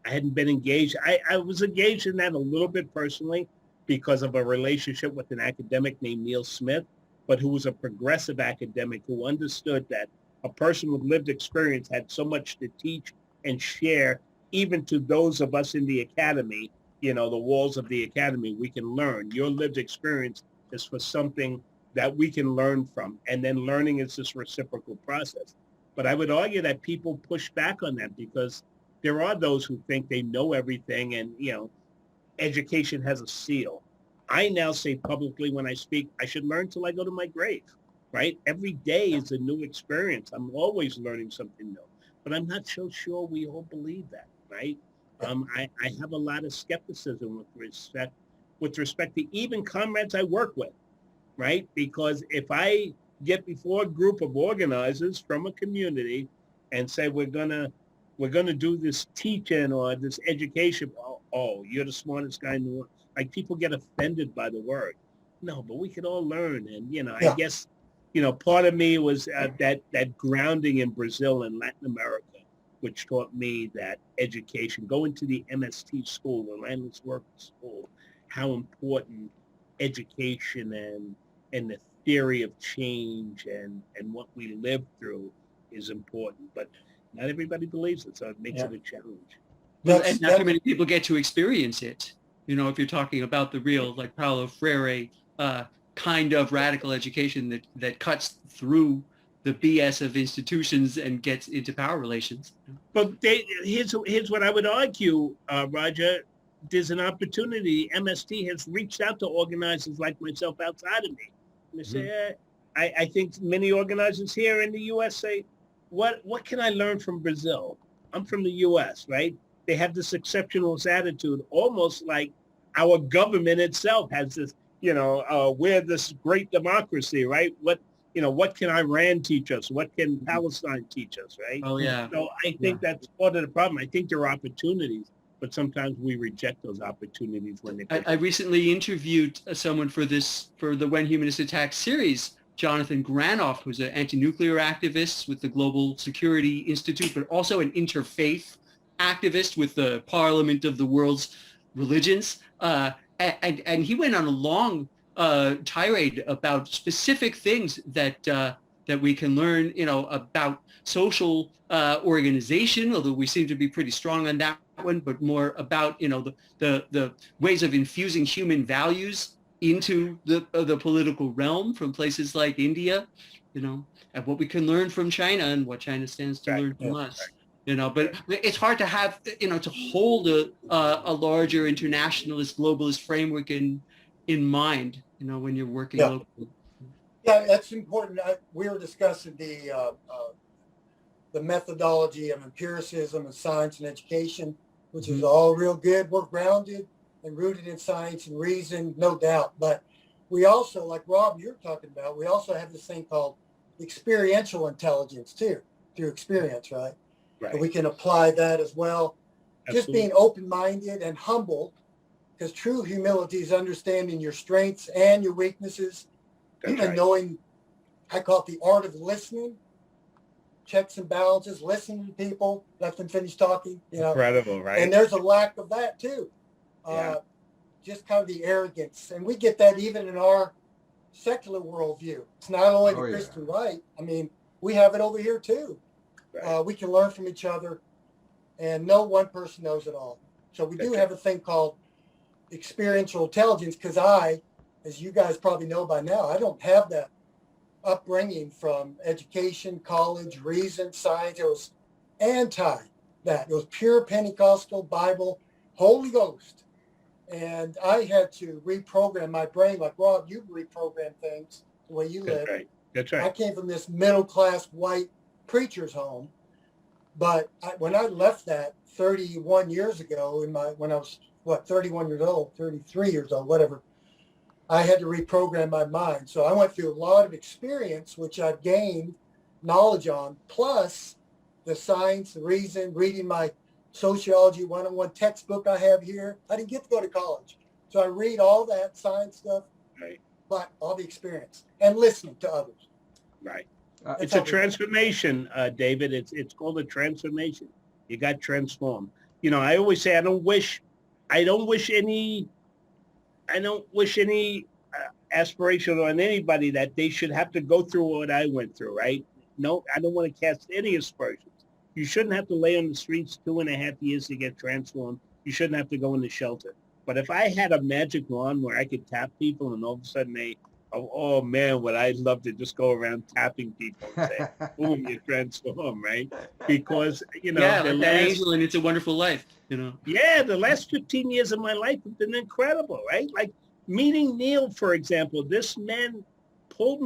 I hadn't been engaged. I was engaged in that a little bit personally because of a relationship with an academic named Neil Smith, but who was a progressive academic who understood that a person with lived experience had so much to teach and share, even to those of us in the academy, the walls of the academy, we can learn. Your lived experience is for something that we can learn from. And then learning is this reciprocal process. But I would argue that people push back on that because there are those who think they know everything and, education has a seal. I now say publicly when I speak, I should learn till I go to my grave, right? Every day is a new experience. I'm always learning something new, but I'm not so sure we all believe that, right? I have a lot of skepticism with respect to even comrades I work with, right? Because if I get before a group of organizers from a community and say we're gonna do this teaching or this education, oh, you're the smartest guy in the world. Like people get offended by the word. No, but we could all learn, and I guess part of me was that grounding in Brazil and Latin America, which taught me that education, going to the MST school, the Landless Workers School, how important education and the theory of change and what we live through is important. But not everybody believes it, so it makes it a challenge. Well, and not too many people get to experience it. If you're talking about the real, like Paulo Freire, kind of radical education that cuts through the BS of institutions and gets into power relations. But here's what I would argue, Roger. There's an opportunity. MST has reached out to organizers like myself outside of me. And they say, I think many organizers here in the U.S. say, what can I learn from Brazil? I'm from the U.S., right? They have this exceptionalist attitude, almost like our government itself has this, we're this great democracy, right? What can Iran teach us? What can Palestine teach us, right? Oh, yeah. So I think that's part of the problem. I think there are opportunities, but sometimes we reject those opportunities when they I recently interviewed someone for the When Humanists Attack series, Jonathan Granoff, who's an anti-nuclear activist with the Global Security Institute, but also an interfaith activist with the Parliament of the World's Religions. And he went on a long tirade about specific things that we can learn, about social organization, although we seem to be pretty strong on that one, but more about, the ways of infusing human values into the political realm from places like India, and what we can learn from China and what China stands to learn from us. But it's hard to have, to hold a larger internationalist, globalist framework in mind, when you're working locally. Yeah, that's important. We were discussing the methodology of empiricism and science and education, which is all real good. We're grounded and rooted in science and reason, no doubt. But we also, like Rob, you're talking about, we also have this thing called experiential intelligence too, through experience, right? And we can apply that as well. Absolutely. Just being open-minded and humble, because true humility is understanding your strengths and your weaknesses. That's and knowing, I call it the art of listening, checks and balances, listening to people, let them finish talking. Incredible, right? And there's a lack of that too. Just kind of the arrogance. And we get that even in our secular worldview. It's not only the Christian right. I mean, we have it over here too. Right. We can learn from each other, and no one person knows it all. So we do have a thing called experiential intelligence, because as you guys probably know by now, I don't have that upbringing from education, college, reason, science. It was anti that. It was pure Pentecostal, Bible, Holy Ghost. And I had to reprogram my brain, like Rob, you reprogram things the way you live. That's right. I came from this middle-class white preacher's home, but when I left that 31 years ago, when I was 31 years old, 33 years old, whatever, I had to reprogram my mind. So I went through a lot of experience, which I've gained knowledge on, plus the science, the reason, reading my sociology 101 textbook I have here. I didn't get to go to college, so I read all that science stuff, but all the experience and listening to others. Right. It's a transformation, David. It's called a transformation. You got transformed. I always say I don't wish any aspiration on anybody that they should have to go through what I went through, right? No, I don't want to cast any aspersions. You shouldn't have to lay on the streets 2.5 years to get transformed. You shouldn't have to go in the shelter. But if I had a magic wand where I could tap people and all of a sudden oh man, would I love to just go around tapping people and say, boom, you transform, right? Because, Yeah, like that angel in It's a Wonderful Life, Yeah, the last 15 years of my life have been incredible, right? Like meeting Neil, for example, this man saw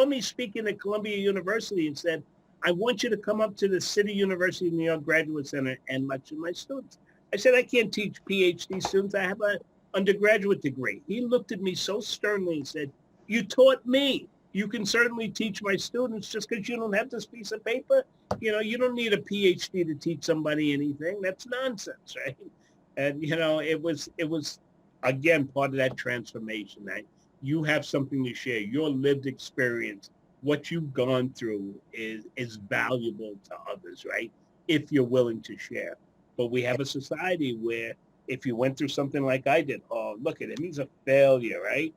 me speaking at Columbia University and said, I want you to come up to the City University of New York Graduate Center and lecture my students. I said, I can't teach PhD students. I have an undergraduate degree. He looked at me so sternly and said, you taught me. You can certainly teach my students just because you don't have this piece of paper. You don't need a PhD to teach somebody anything. That's nonsense, right? And, it was again, part of that transformation, that you have something to share. Your lived experience, what you've gone through is valuable to others, right? If you're willing to share. But we have a society where if you went through something like I did, oh, look at him, he's a failure, right?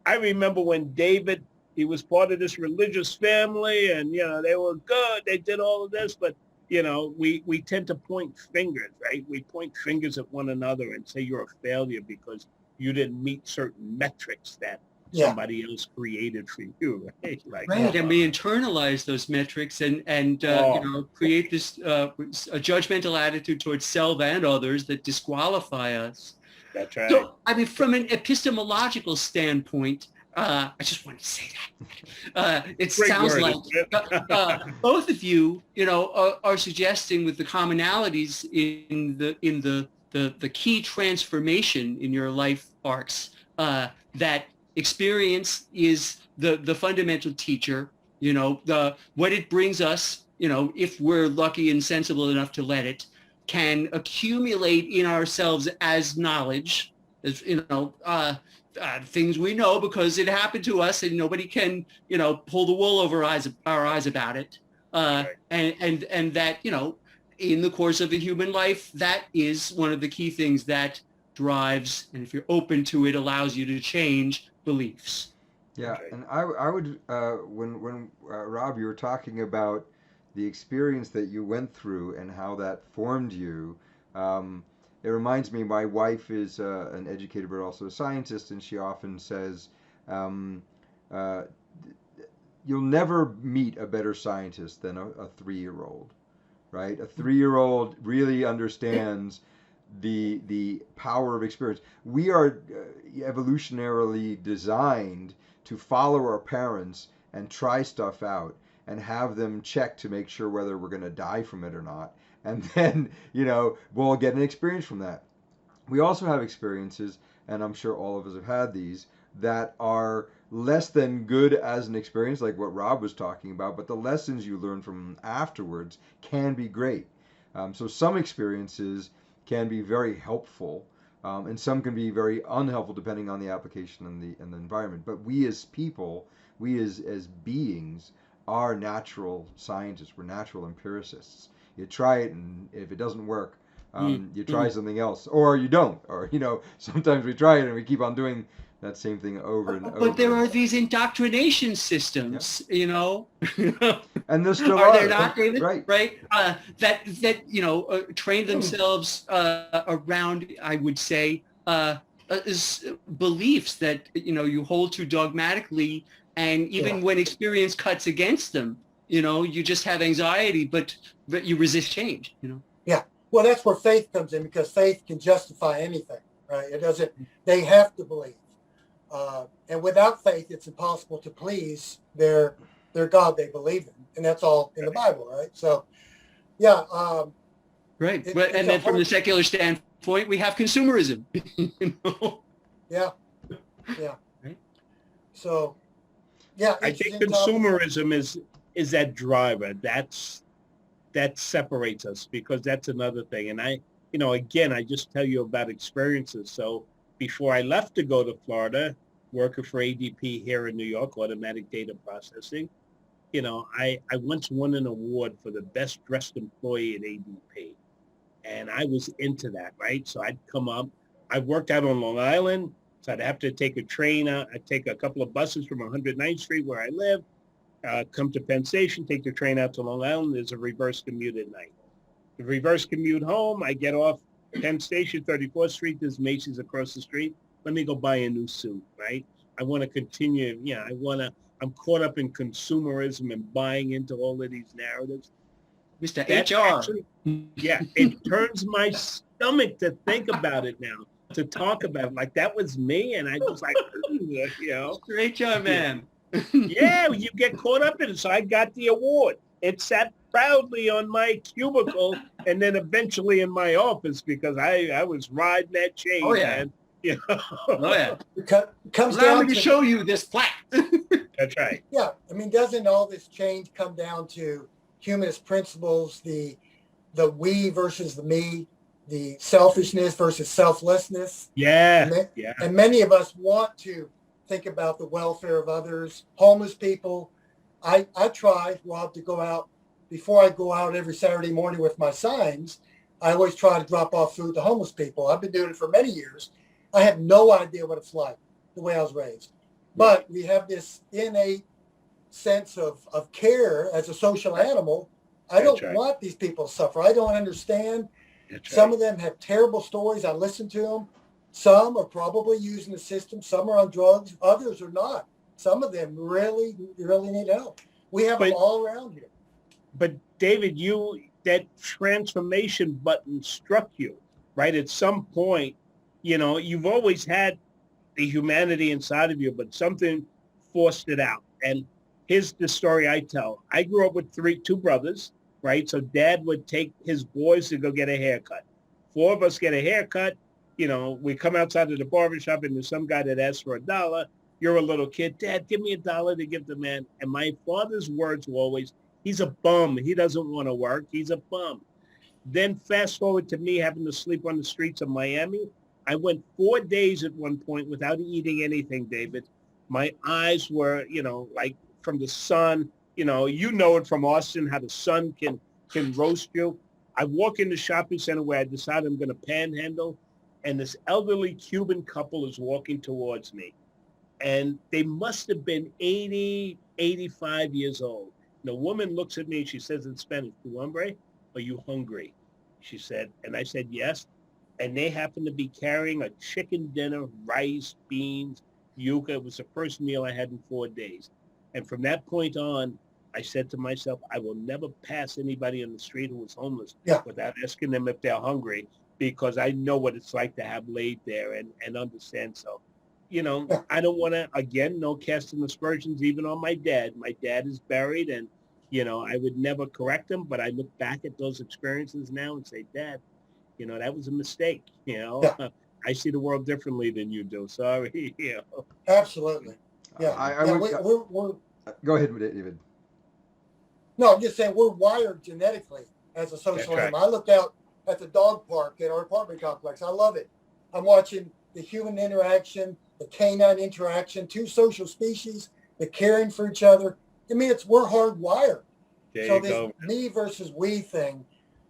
I remember when David, he was part of this religious family and, they were good. They did all of this, but, we tend to point fingers, right? We point fingers at one another and say you're a failure because you didn't meet certain metrics that somebody else created for you, right? Like, right, and we internalize those metrics and create this a judgmental attitude towards self and others that disqualify us. That's right. So, I mean, from an epistemological standpoint, I just want to say that it Great sounds word. like both of you, are suggesting with the commonalities in the key transformation in your life arcs that experience is the fundamental teacher. What it brings us, if we're lucky and sensible enough to let it, can accumulate in ourselves as knowledge, as things we know because it happened to us and nobody can, pull the wool over our eyes about it. Right. And that, in the course of a human life, that is one of the key things that drives, and if you're open to it, allows you to change beliefs. Yeah, Okay. and I would when Rob, you were talking about the experience that you went through and how that formed you. It reminds me, my wife is an educator but also a scientist, and she often says, "You'll never meet a better scientist than a 3-year-old." Right? A 3-year-old really understands the power of experience. We are evolutionarily designed to follow our parents and try stuff out and have them check to make sure whether we're going to die from it or not. And then, we'll get an experience from that. We also have experiences, and I'm sure all of us have had these, that are less than good as an experience, like what Rob was talking about, but the lessons you learn from afterwards can be great. So some experiences can be very helpful, and some can be very unhelpful depending on the application and the environment. But we as people, we as beings, are natural scientists. We're natural empiricists. You try it, and if it doesn't work, you try something else, or you don't. Or sometimes we try it and we keep on doing that same thing over and over. But there are these indoctrination systems, and there still are there not, David? Right. That train themselves around, I would say, beliefs that you hold to dogmatically, and even when experience cuts against them, you just have anxiety, but you resist change. Yeah. Well, that's where faith comes in, because faith can justify anything, right? It doesn't. They have to believe. And without faith, it's impossible to please their God they believe in, and that's all in the Bible, right? So, yeah. Right. And then from the secular standpoint, we have consumerism. Yeah. Yeah. Right. So, yeah. I think consumerism is that driver. That separates us, because that's another thing. And I just tell you about experiences. So before I left to go to Florida, working for ADP here in New York, automatic data processing, I once won an award for the best dressed employee at ADP. And I was into that, right? So I'd come up. I worked out on Long Island, so I'd have to take a train out. I'd take a couple of buses from 109th Street where I live, come to Penn Station, take the train out to Long Island. There's a reverse commute at night. The reverse commute home, I get off Penn Station, 34th Street. There's Macy's across the street. Let me go buy a new suit, right? I want to continue. I'm caught up in consumerism and buying into all of these narratives. Mr. That HR. actually, it turns my stomach to think about it now, to talk about it. Like, that was me, and I was like, Mr. HR man. Yeah, you get caught up in it. So I got the award. It sat proudly on my cubicle and then eventually in my office because I was riding that chain. Oh, yeah. Man. Oh, yeah. Comes Allow down me to show you this plaque. That's right. Yeah, I mean, doesn't all this change come down to humanist principles, the we versus the me, the selfishness versus selflessness? Yeah. And many of us want to think about the welfare of others, homeless people. I try, Rob, to go out, before I go out every Saturday morning with my signs, I always try to drop off food to homeless people. I've been doing it for many years. I have no idea what it's like, the way I was raised. But we have this innate sense of care as a social animal. I don't want these people to suffer. I don't understand. Some of them have terrible stories. I listen to them. Some are probably using the system. Some are on drugs. Others are not. Some of them really, really need help. We have them all around here. But David, that transformation button struck you, right? At some point, you've always had the humanity inside of you, but something forced it out. And here's the story I tell. I grew up with two brothers, right? So Dad would take his boys to go get a haircut. 4 of us get a haircut. We come outside of the barbershop and there's some guy that asks for $1. You're a little kid. Dad, give me $1 to give the man. And my father's words were always, he's a bum. He doesn't want to work. He's a bum. Then fast forward to me having to sleep on the streets of Miami. I went 4 days at one point without eating anything, David. My eyes were, like from the sun. You know it from Austin, how the sun can roast you. I walk in the shopping center where I decide I'm going to panhandle, and this elderly Cuban couple is walking towards me. And they must have been 80, 85 years old. The woman looks at me and she says in Spanish, "Tu hambre? Are you hungry?" She said, and I said, yes. And they happened to be carrying a chicken dinner, rice, beans, yuca. It was the first meal I had in 4 days. And from that point on, I said to myself, I will never pass anybody on the street who was homeless without asking them if they're hungry, because I know what it's like to have laid there and understand. So, I don't want to, again, no casting aspersions even on my dad. My dad is buried and, I would never correct him, but I look back at those experiences now and say, Dad, that was a mistake. I see the world differently than you do. Sorry. Absolutely. Yeah. We're go ahead with it, David. No, I'm just saying we're wired genetically as a social animal. I look out at the dog park at our apartment complex. I love it. I'm watching the human interaction, the canine interaction, 2 social species, the caring for each other. I mean, we're hardwired. So this me versus we thing,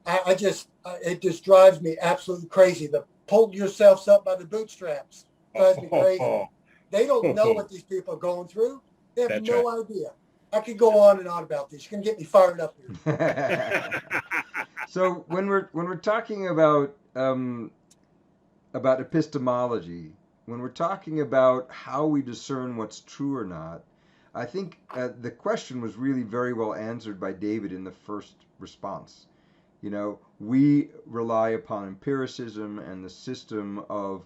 it just drives me absolutely crazy. The pull yourselves up by the bootstraps drives me crazy. They don't know what these people are going through. They have no idea. I could go on and on about this. You can get me fired up here. So when we're talking about epistemology, when we're talking about how we discern what's true or not, I think the question was really very well answered by David in the first response. We rely upon empiricism and the system of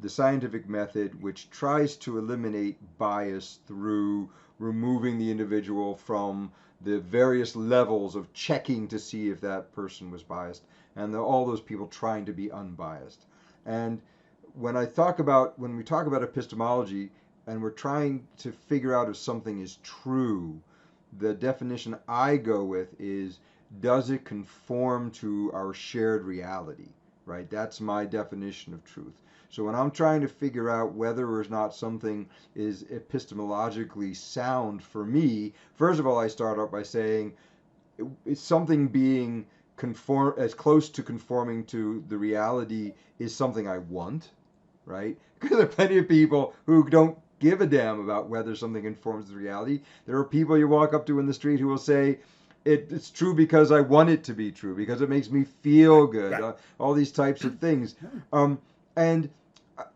the scientific method, which tries to eliminate bias through removing the individual from the various levels of checking to see if that person was biased, and all those people trying to be unbiased. And when we talk about epistemology and we're trying to figure out if something is true, the definition I go with is, does it conform to our shared reality, right? That's my definition of truth. So when I'm trying to figure out whether or not something is epistemologically sound for me, first of all, I start out by saying, is something being as close to conforming to the reality is something I want, right? Because there are plenty of people who don't give a damn about whether something informs the reality. There are people you walk up to in the street who will say, it's true because I want it to be true, because it makes me feel good, Right. all these types of things. And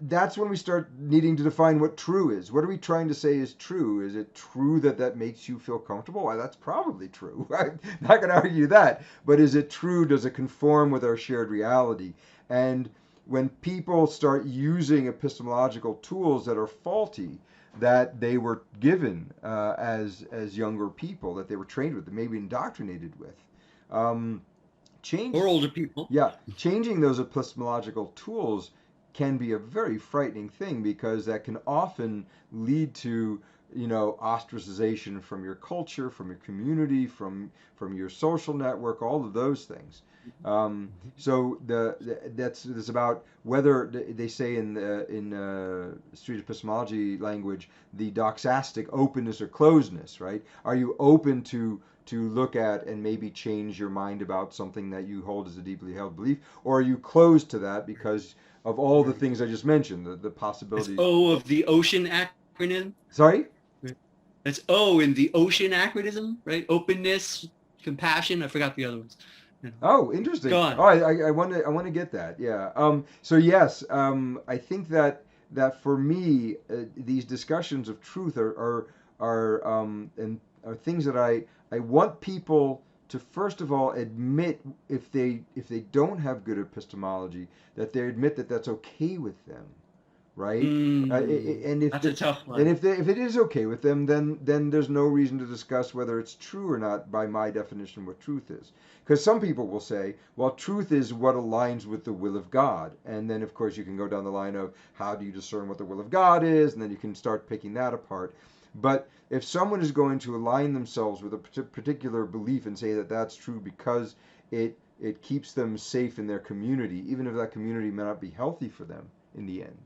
that's when we start needing to define what true is. What are we trying to say is true? Is it true that that makes you feel comfortable? Well, that's probably true. I'm not going to argue that. But is it true? Does it conform with our shared reality? And when people start using epistemological tools that are faulty, that they were given as younger people, that they were trained with, that maybe indoctrinated with, change Or older people. yeah, changing those epistemological tools can be a very frightening thing, because that can often lead to, ostracization from your culture, from your community, from your social network, all of those things. So that's about whether they say in street epistemology language, the doxastic openness or closedness, right? Are you open to look at and maybe change your mind about something that you hold as a deeply held belief, or are you closed to that because of all the things I just mentioned, the It's possibilities? O of the ocean acronym. Sorry? That's O in the ocean acronym, right? Openness, compassion. I forgot the other ones. Oh, interesting. Go on. Oh, I want to get that. Yeah. So yes, I think that for me, these discussions of truth are things that I want people to first of all admit, if they don't have good epistemology, that they admit that that's okay with them, right? And if That's a the, tough and one. if it is okay with them, then there's no reason to discuss whether it's true or not by my definition what truth is. Because some people will say, well, truth is what aligns with the will of God. And then, of course, you can go down the line of how do you discern what the will of God is, and then you can start picking that apart. But if someone is going to align themselves with a particular belief and say that that's true because it keeps them safe in their community, even if that community may not be healthy for them in the end,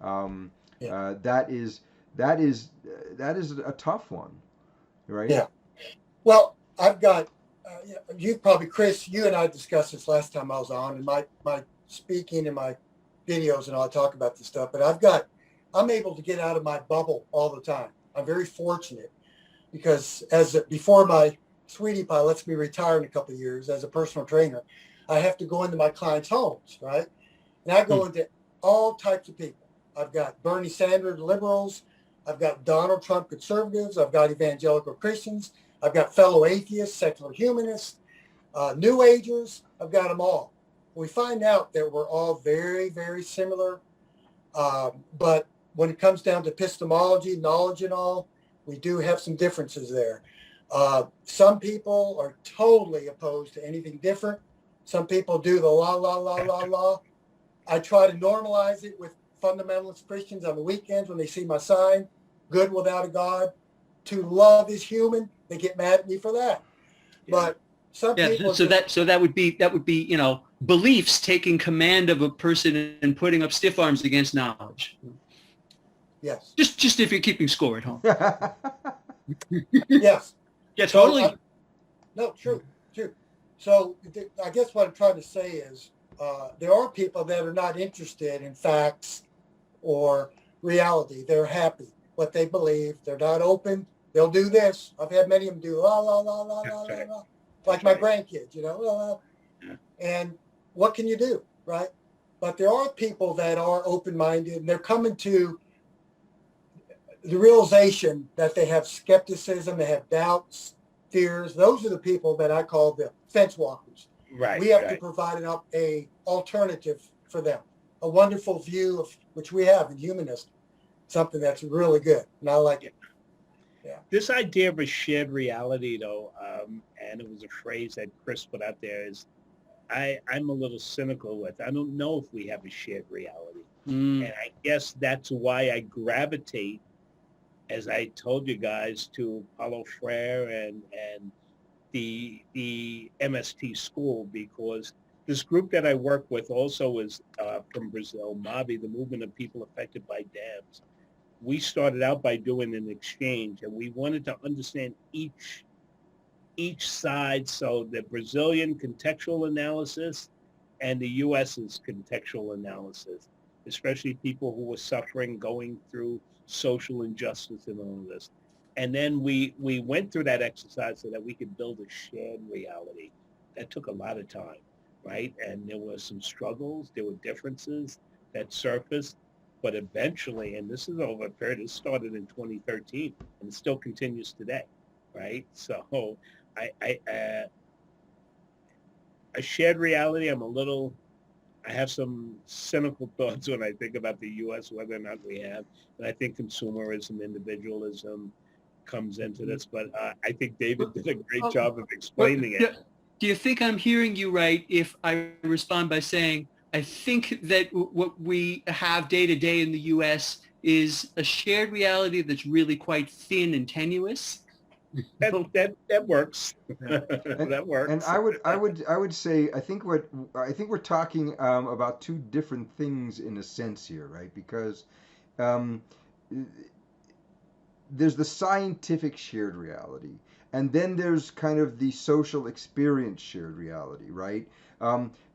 um, Yeah. that is a tough one, right? Yeah. Well, I've got, you probably, Chris, you and I discussed this last time I was on, and my speaking and my videos and all, I talk about this stuff, but I'm able to get out of my bubble all the time. I'm very fortunate because before my sweetie pie lets me retire in a couple of years as a personal trainer, I have to go into my clients' homes, right? And I go into all types of people. I've got Bernie Sanders liberals. I've got Donald Trump conservatives. I've got evangelical Christians. I've got fellow atheists, secular humanists, New Agers. I've got them all. We find out that we're all very, very similar. But when it comes down to epistemology, knowledge and all, we do have some differences there. Some people are totally opposed to anything different. Some people do the la, la, la, la, la. I try to normalize it with fundamentalist Christians on the weekends when they see my sign, good without a God. To love is human. They get mad at me for that. Yeah. But some people. So that would be beliefs taking command of a person and putting up stiff arms against knowledge. Yes. Just if you're keeping score at home. Yes. Yeah, totally. So, no, true. So I guess what I'm trying to say is there are people that are not interested in facts or reality. They're happy what they believe. They're not open. They'll do this. I've had many of them do la la la la la la la, like my grandkids, And what can you do, right? But there are people that are open-minded, and they're coming to the realization that they have skepticism, they have doubts, fears. Those are the people that I call the fence walkers. Right. We have to provide a alternative for them, a wonderful view of which we have in humanism, something that's really good, and I like it. Yeah. This idea of a shared reality, though, and it was a phrase that Chris put out there, is I'm a little cynical with. I don't know if we have a shared reality. And I guess that's why I gravitate, as I told you guys, to Paulo Freire and the MST school, because this group that I work with also is from Brazil, MABI, the Movement of People Affected by Dams. We started out by doing an exchange, and we wanted to understand each side, so the Brazilian contextual analysis and the U.S.'s contextual analysis. especially people who were suffering, going through social injustice and all of this. And then we went through that exercise so that we could build a shared reality. That took a lot of time, right? And there were some struggles, there were differences that surfaced, but eventually, and this is over a period, it started in 2013 and it still continues today, right? So a shared reality, I have some cynical thoughts when I think about the U.S., whether or not we have, and I think consumerism, individualism comes into this, but I think David did a great job of explaining it. Do you think I'm hearing you right if I respond by saying, I think that what we have day to day in the U.S. is a shared reality that's really quite thin and tenuous? That works. That works. And I would say I think we're talking about two different things in a sense here, right? Because um, there's the scientific shared reality, and then there's kind of the social experience shared reality, right?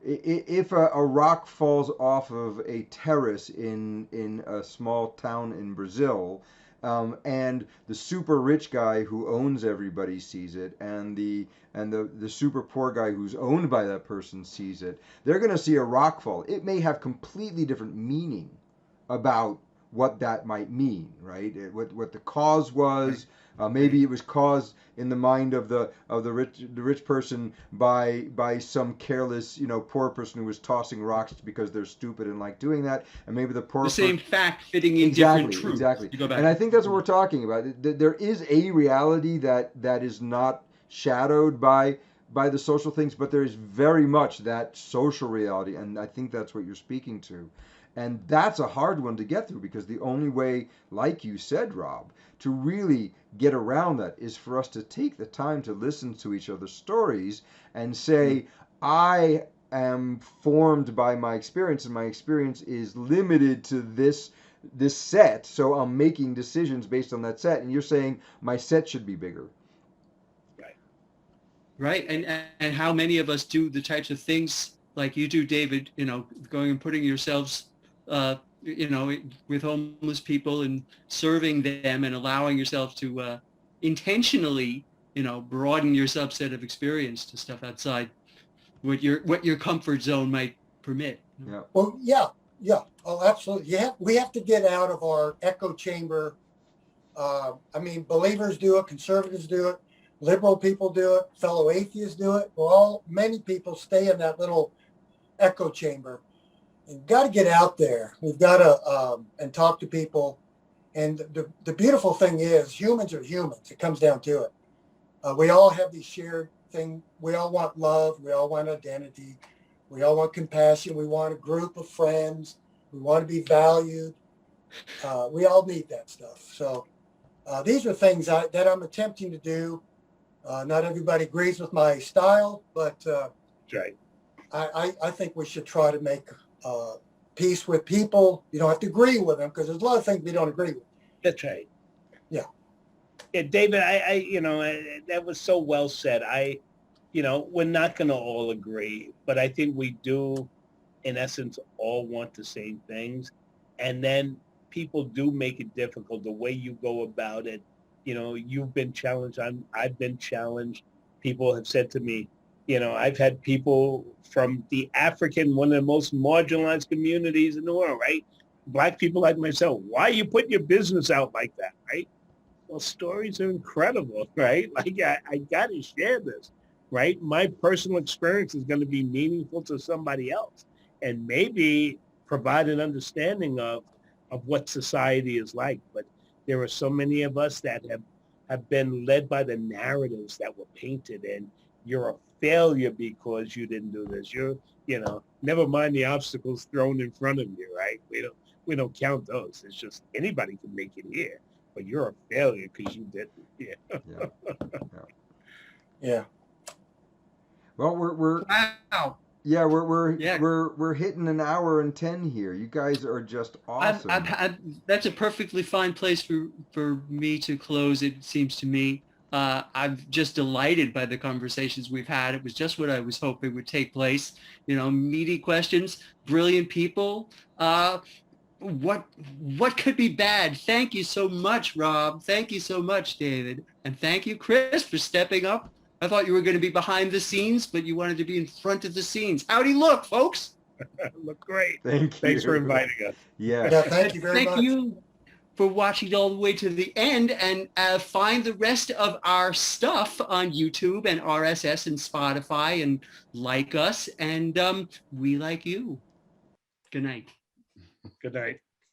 If a rock falls off of a terrace in a small town in Brazil, and the super rich guy who owns everybody sees it, and the super poor guy who's owned by that person sees it, they're going to see a rock fall. It may have completely different meaning about what that might mean, right? What the cause was. Maybe it was caused in the mind of the rich person by some careless, poor person who was tossing rocks because they're stupid and like doing that, and maybe the poor same fact fitting in different truths. Exactly. And I think that's what we're talking about. There is a reality that is not shadowed by the social things, but there is very much that social reality, and I think that's what you're speaking to. And that's a hard one to get through, because the only way, like you said, Rob, to really get around that is for us to take the time to listen to each other's stories and say, I am formed by my experience, and my experience is limited to this set, so I'm making decisions based on that set. And you're saying my set should be bigger. Right. And how many of us do the types of things like you do, David, going and putting yourselves with homeless people and serving them and allowing yourself to intentionally, broaden your subset of experience to stuff outside what your comfort zone might permit. Yeah. Well, yeah. Oh, absolutely. We have to get out of our echo chamber. Believers do it, conservatives do it, liberal people do it, fellow atheists do it. Many people stay in that little echo chamber. You've got to get out there. We've got to and talk to people. And the beautiful thing is, humans are humans. It comes down to it. We all have these shared thing. We all want love. We all want identity. We all want compassion. We want a group of friends. We want to be valued. We all need that stuff. So these are things that I'm attempting to do. Not everybody agrees with my style, but right. I think we should try to make peace with people. You don't have to agree with them, because there's a lot of things we don't agree with. That's right. Yeah. Yeah, David, that was so well said. We're not going to all agree, but I think we do, in essence, all want the same things. And then people do make it difficult the way you go about it. You've been challenged. I've been challenged. People have said to me, I've had people from the one of the most marginalized communities in the world, right? Black people like myself. Why are you putting your business out like that, right? Well, stories are incredible, right? Like, I got to share this, right? My personal experience is going to be meaningful to somebody else, and maybe provide an understanding of what society is like. But there are so many of us that have been led by the narratives that were painted, and you're a failure because you didn't do this. You're, never mind the obstacles thrown in front of you, right? We don't count those. It's just anybody can make it here, but you're a failure because you didn't. Yeah. Yeah. Well, we're wow. Yeah, we're hitting an hour and 10 here. You guys are just awesome. That's a perfectly fine place for me to close. It seems to me. I'm just delighted by the conversations we've had. It was just what I was hoping would take place. Meaty questions, brilliant people. what could be bad? Thank you so much, Rob. Thank you so much, David. And thank you, Chris, for stepping up. I thought you were going to be behind the scenes, but you wanted to be in front of the scenes. Howdy look, folks. Look great. Thank you. Thanks for inviting us. Yeah. Yeah, thank you very much. Thank you for watching all the way to the end, and find the rest of our stuff on YouTube and RSS and Spotify, and like us, and we like you. Good night. Good night.